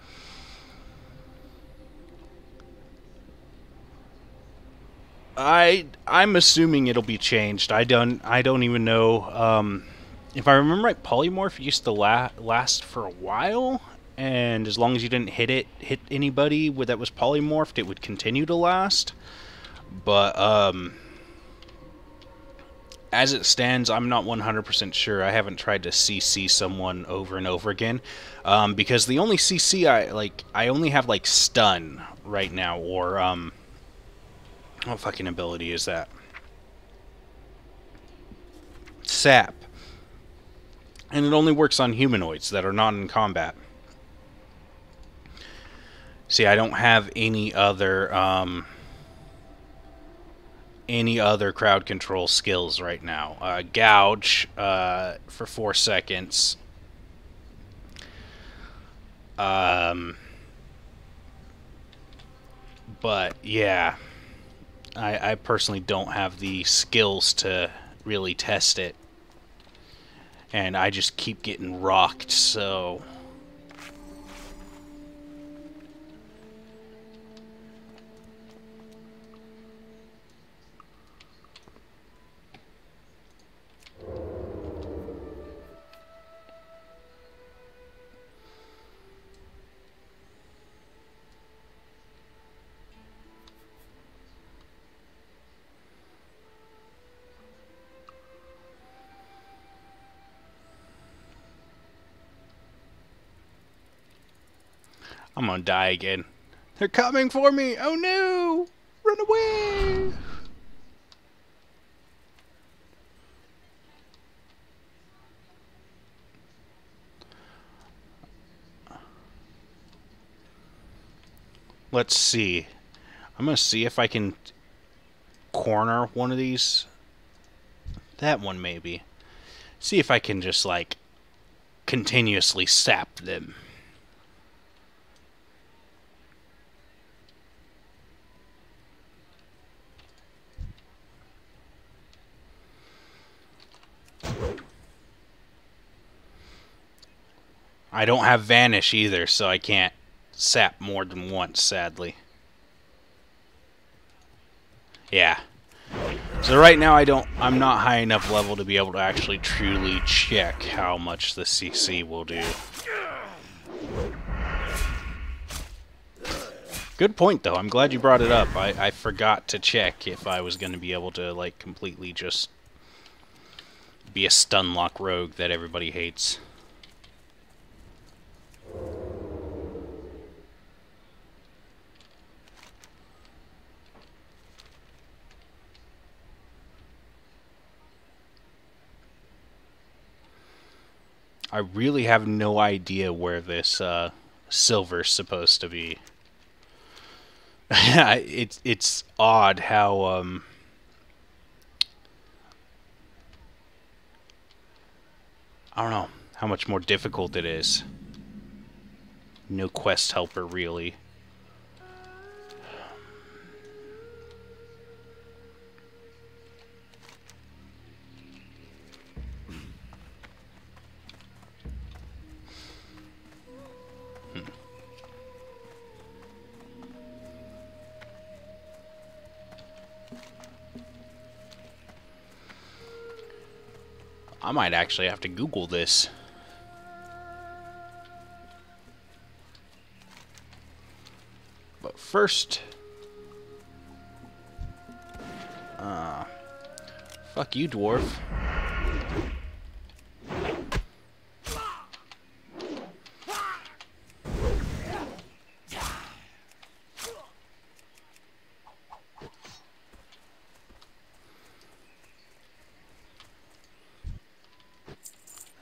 I'm assuming it'll be changed. I don't even know. If I remember right, polymorph used to last for a while, and as long as you didn't hit anybody that was polymorphed, it would continue to last. But as it stands, I'm not 100% sure. I haven't tried to CC someone over and over again, because the only CC I only have like stun right now, or what fucking ability is that? Sap. And it only works on humanoids that are not in combat. See, I don't have any other crowd control skills right now. Gouge for 4 seconds. But yeah, I personally don't have the skills to really test it. And I just keep getting rocked, so... I'm gonna die again. They're coming for me! Oh no! Run away! Let's see. I'm gonna see if I can corner one of these. That one maybe. See if I can just like continuously sap them. I don't have Vanish either, so I can't sap more than once, sadly. Yeah. So right now I'm not high enough level to be able to actually truly check how much the CC will do. Good point though, I'm glad you brought it up. I forgot to check if I was going to be able to like completely just be a stun lock rogue that everybody hates. I really have no idea where this silver's supposed to be. It's odd how I don't know how much more difficult it is. No quest helper really. I might actually have to Google this. But first... fuck you, dwarf.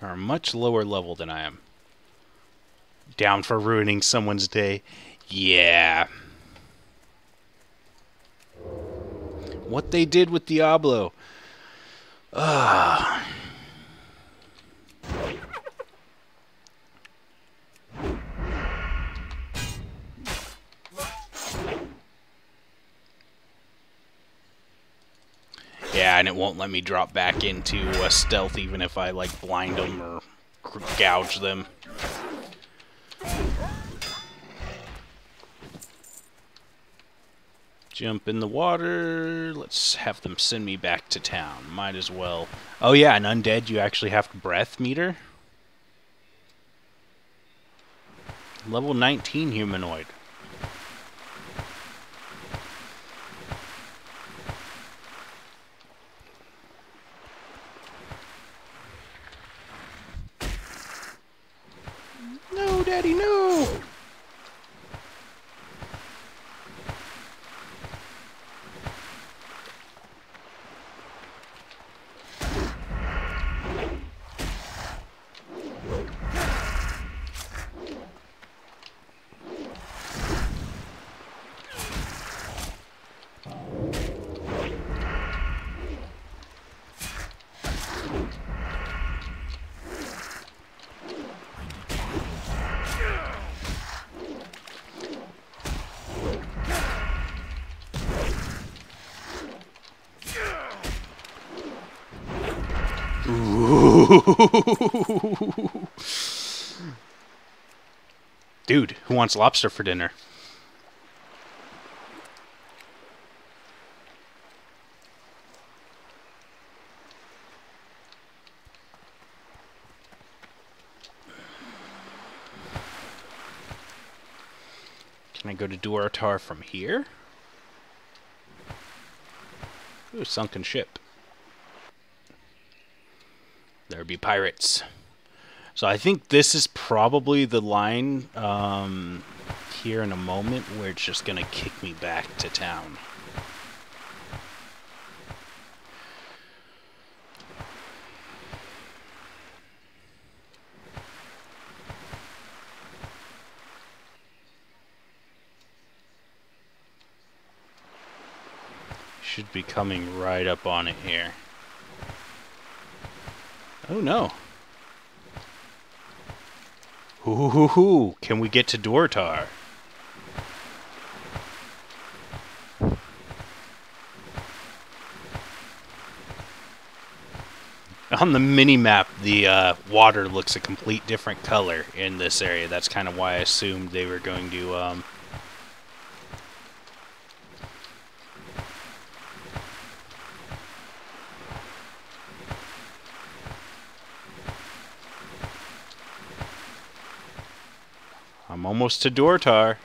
Are much lower level than I am. Down for ruining someone's day. Yeah. What they did with Diablo. Ugh. Yeah, and it won't let me drop back into stealth even if I, like, blind them or gouge them. Jump in the water. Let's have them send me back to town. Might as well. Oh yeah, an undead, you actually have to breath meter. Level 19 humanoid. No, Daddy, no! Dude, who wants lobster for dinner? Can I go to Duartar from here? Ooh, sunken ship. There be pirates. So I think this is probably the line here in a moment where it's just going to kick me back to town. Should be coming right up on it here. Oh no. Hoo hoo hoo! Can we get to Dortar? On the mini-map, the water looks a complete different color in this area. That's kind of why I assumed they were going to... I'm almost to Dortar.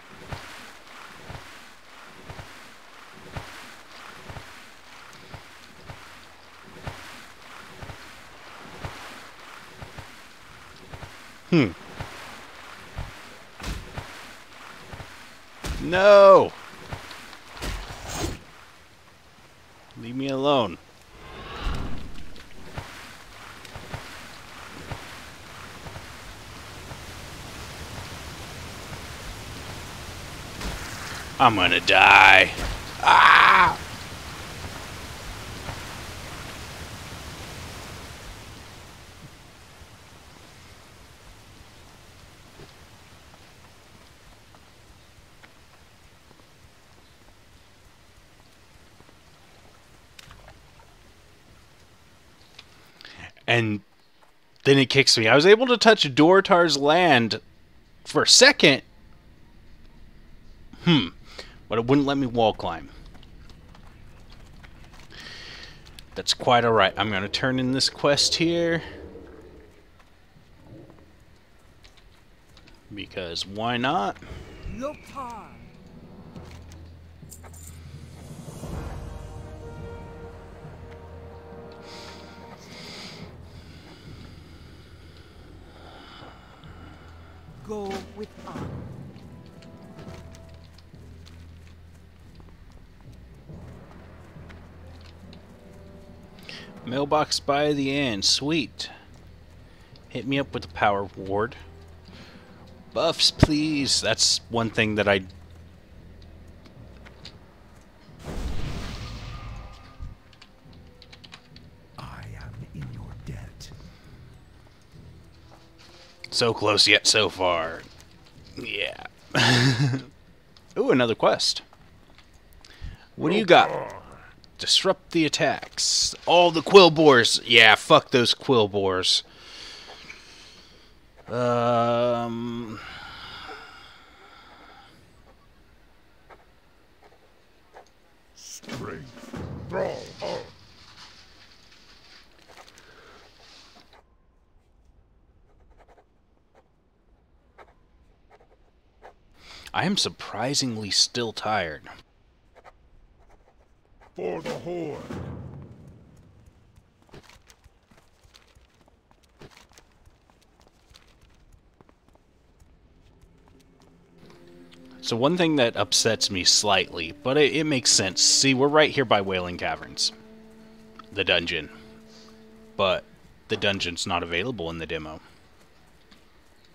No! Leave me alone. I'm gonna die. Ah! And then it kicks me. I was able to touch Dortar's land for a second. But it wouldn't let me wall climb. That's quite alright. I'm going to turn in this quest here. Because why not? Go with honor. Mailbox by the end. Sweet. Hit me up with a power ward. Buffs, please. That's one thing that I... I am in your debt. So close yet so far. Yeah. Ooh, another quest. What do you got? Disrupt the attacks. All the quill boars. Yeah, fuck those quill boars. Strength. Brawl. I am surprisingly still tired. For the Horde. So one thing that upsets me slightly, but it makes sense. See, we're right here by Wailing Caverns. The dungeon. But the dungeon's not available in the demo.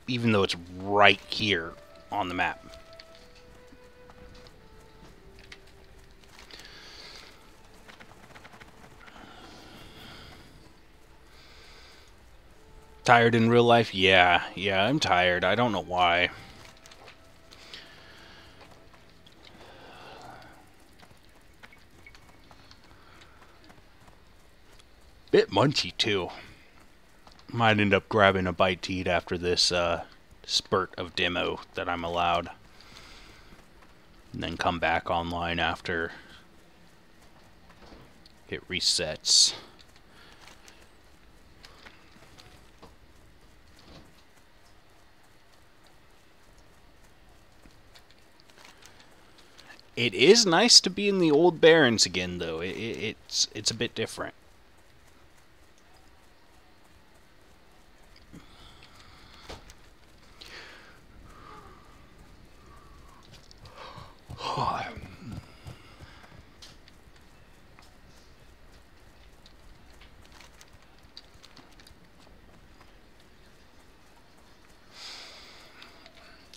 Even though it's right here on the map. Tired in real life? Yeah, I'm tired. I don't know why. Bit munchy, too. Might end up grabbing a bite to eat after this spurt of demo that I'm allowed. And then come back online after it resets. It is nice to be in the old Barrens again, though. It's a bit different.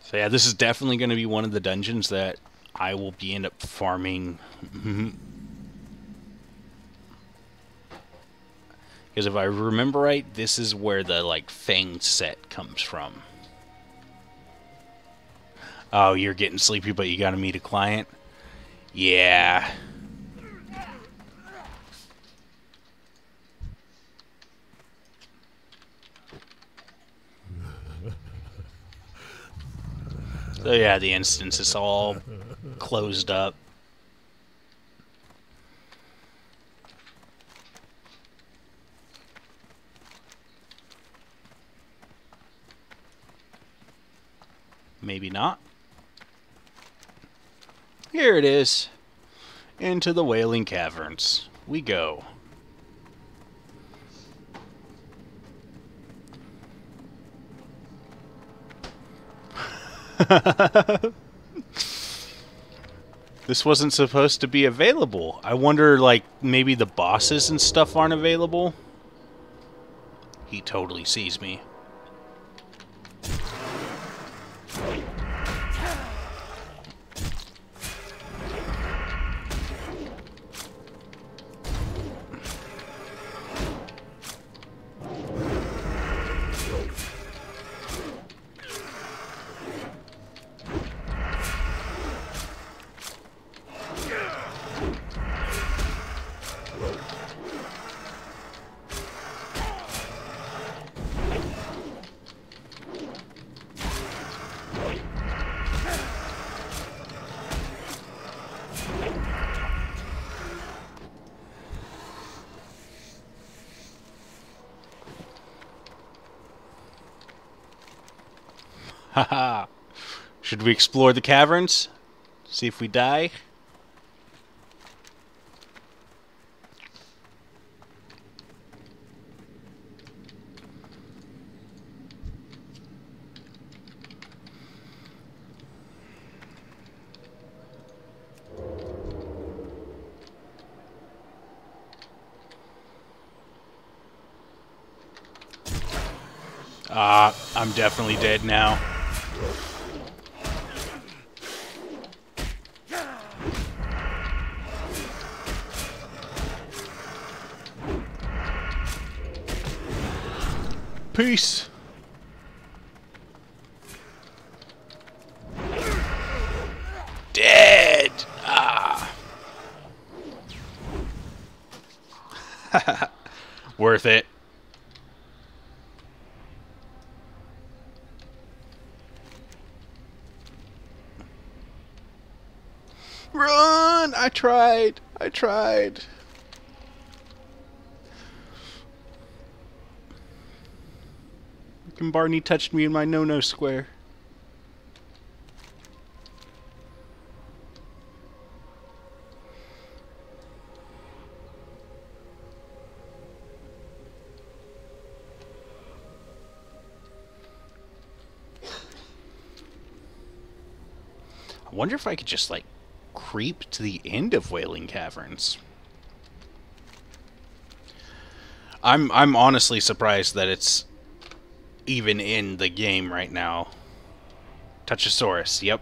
So yeah, this is definitely going to be one of the dungeons that I will end up farming. Because if I remember right, this is where the like Fang set comes from. Oh, you're getting sleepy, but you gotta meet a client? Yeah. So yeah, the instance is all closed up. Maybe not. Here it is. Into the Wailing Caverns we go. This wasn't supposed to be available. I wonder, like, maybe the bosses and stuff aren't available? He totally sees me. Haha. Should we explore the caverns? See if we die? I'm definitely dead now. Peace. Dead. Worth it. Run! I tried. I tried. Fucking Barney touched me in my no-no square. I wonder if I could just, like, creep to the end of Wailing Caverns. I'm honestly surprised that it's even in the game right now. Touchosaurus, yep.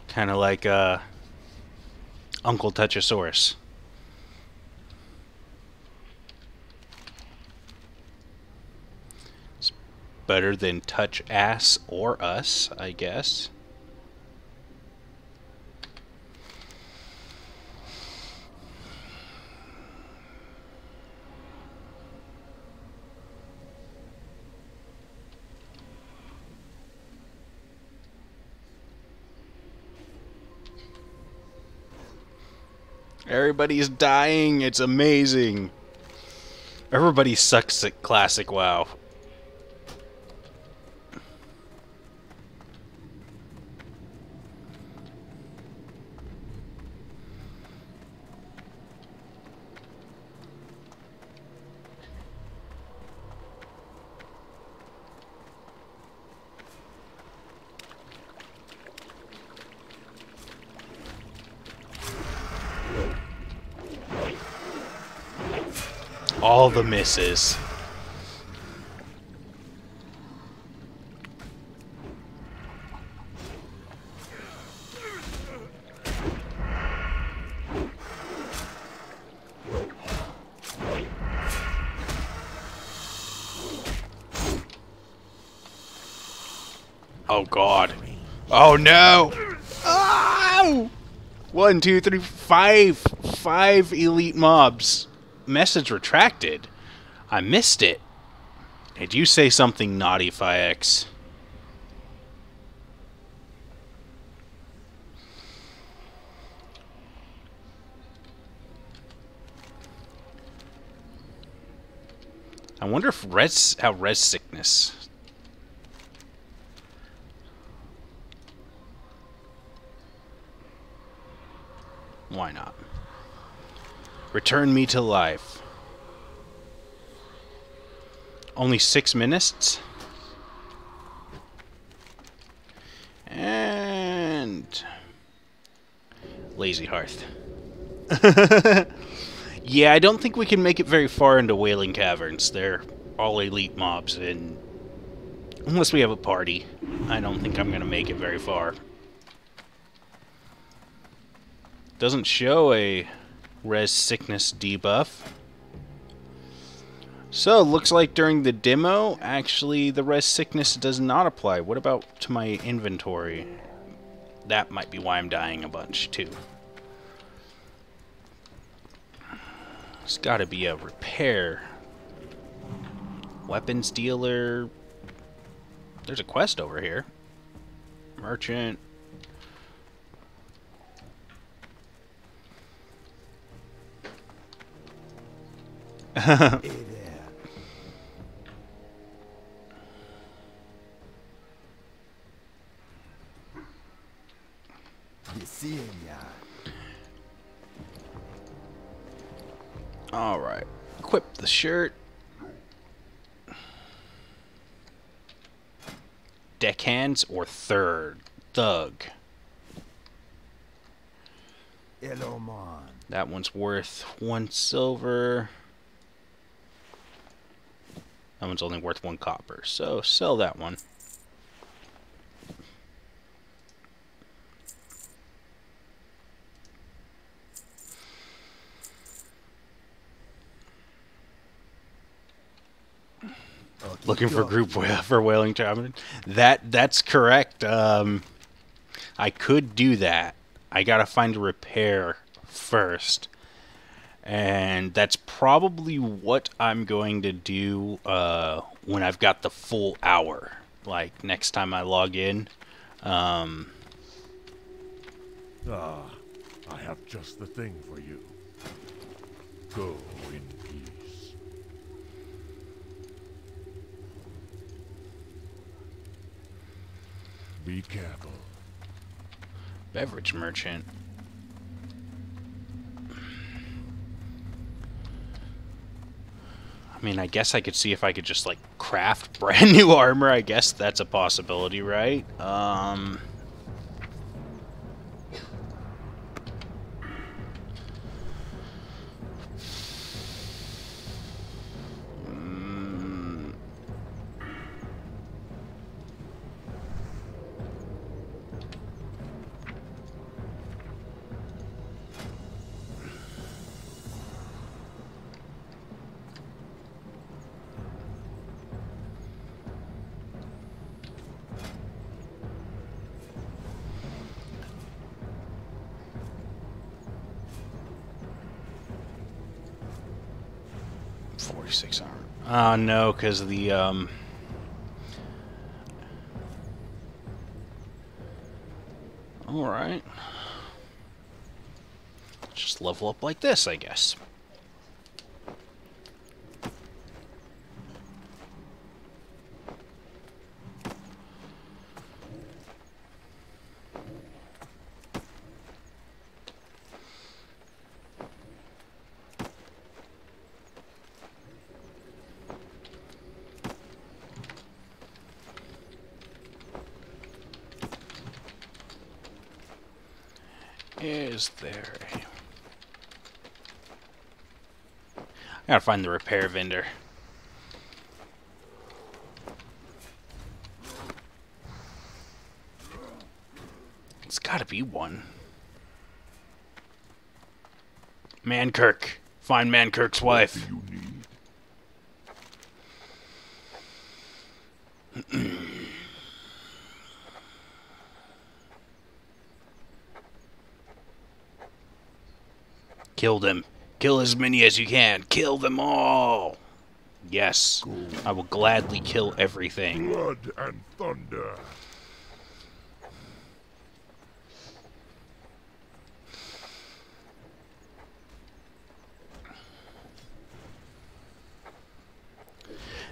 Kind of like Uncle Touchosaurus. It's better than Touch Ass or Us, I guess. Everybody's dying. It's amazing. Everybody sucks at classic WoW. All the misses. Oh God. Oh no! Oh! 1, 2, 3, 5. 5 elite mobs. Message retracted. I missed it. Did you say something naughty, 5X? I wonder if how res sickness. Why not? Return me to life. Only 6 minutes? And... Lazy Hearth. Yeah, I don't think we can make it very far into Wailing Caverns. They're all elite mobs, and unless we have a party, I don't think I'm going to make it very far. Doesn't show a res sickness debuff. So, looks like during the demo, actually, the res sickness does not apply. What about to my inventory? That might be why I'm dying a bunch, too. There's gotta be a repair. Weapons dealer. There's a quest over here. Merchant. Alright. Equip the shirt. Deckhands or thug? That one's worth 1 silver. That one's only worth 1 copper. So sell that one. Looking for group for Wailing Caverns. That's correct. I could do that. I gotta find a repair first, and that's probably what I'm going to do when I've got the full hour. Like next time I log in. Ah, I have just the thing for you. Go in peace. Be careful. Beverage merchant. I mean, I guess I could see if I could just, like, craft brand new armor. I guess that's a possibility, right? No, because the Alright. Just level up like this, I guess. Is there a... I gotta find the repair vendor. It's gotta be one. Mankirk. Find Mankirk's wife. Kill them. Kill as many as you can. Kill them all. Yes, I will gladly kill everything. Blood and thunder.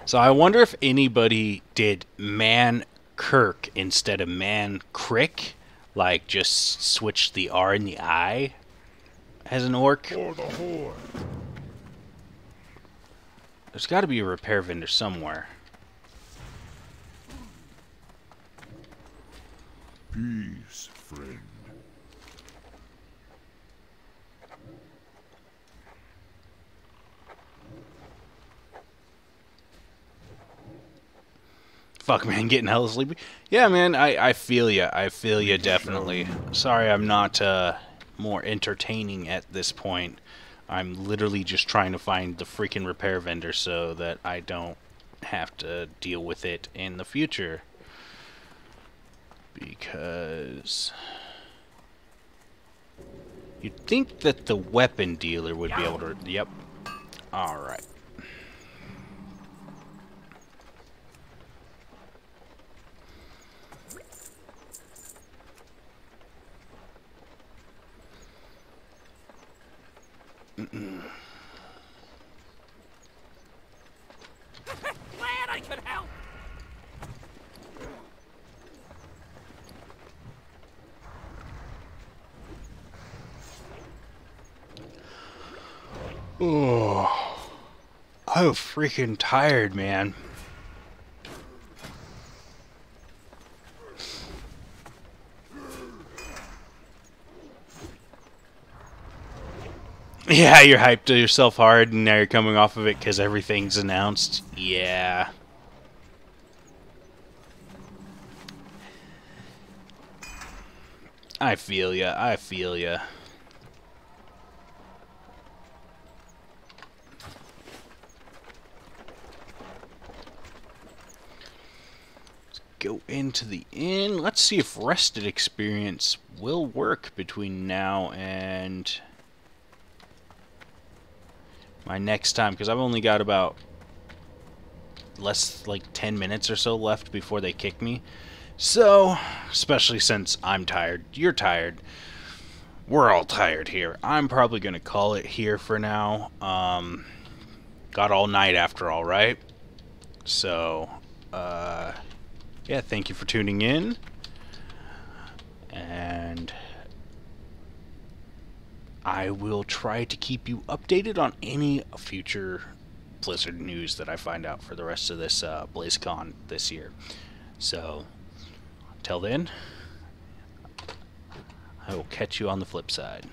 So I wonder if anybody did Man Kirk instead of Man Crick, like just switch the R and the I as an orc. For the horde. There's got to be a repair vendor somewhere. Peace, friend. Fuck, man, getting hella sleepy. Yeah, man, I feel ya. I feel ya, definitely. Sorry I'm not more entertaining at this point. I'm literally just trying to find the freaking repair vendor so that I don't have to deal with it in the future. Because you'd think that the weapon dealer would be able to... Yep. Alright. Glad I could help. Oh, I'm freaking tired, man. Yeah, you're hyped to yourself hard, and now you're coming off of it because everything's announced. Yeah. I feel ya. I feel ya. Let's go into the inn. Let's see if rested experience will work between now and my next time, because I've only got about like 10 minutes or so left before they kick me. So, especially since I'm tired, you're tired, we're all tired here. I'm probably going to call it here for now. Got all night after all, right? So, yeah, thank you for tuning in. And I will try to keep you updated on any future Blizzard news that I find out for the rest of this BlizzCon this year. So, till then, I will catch you on the flip side.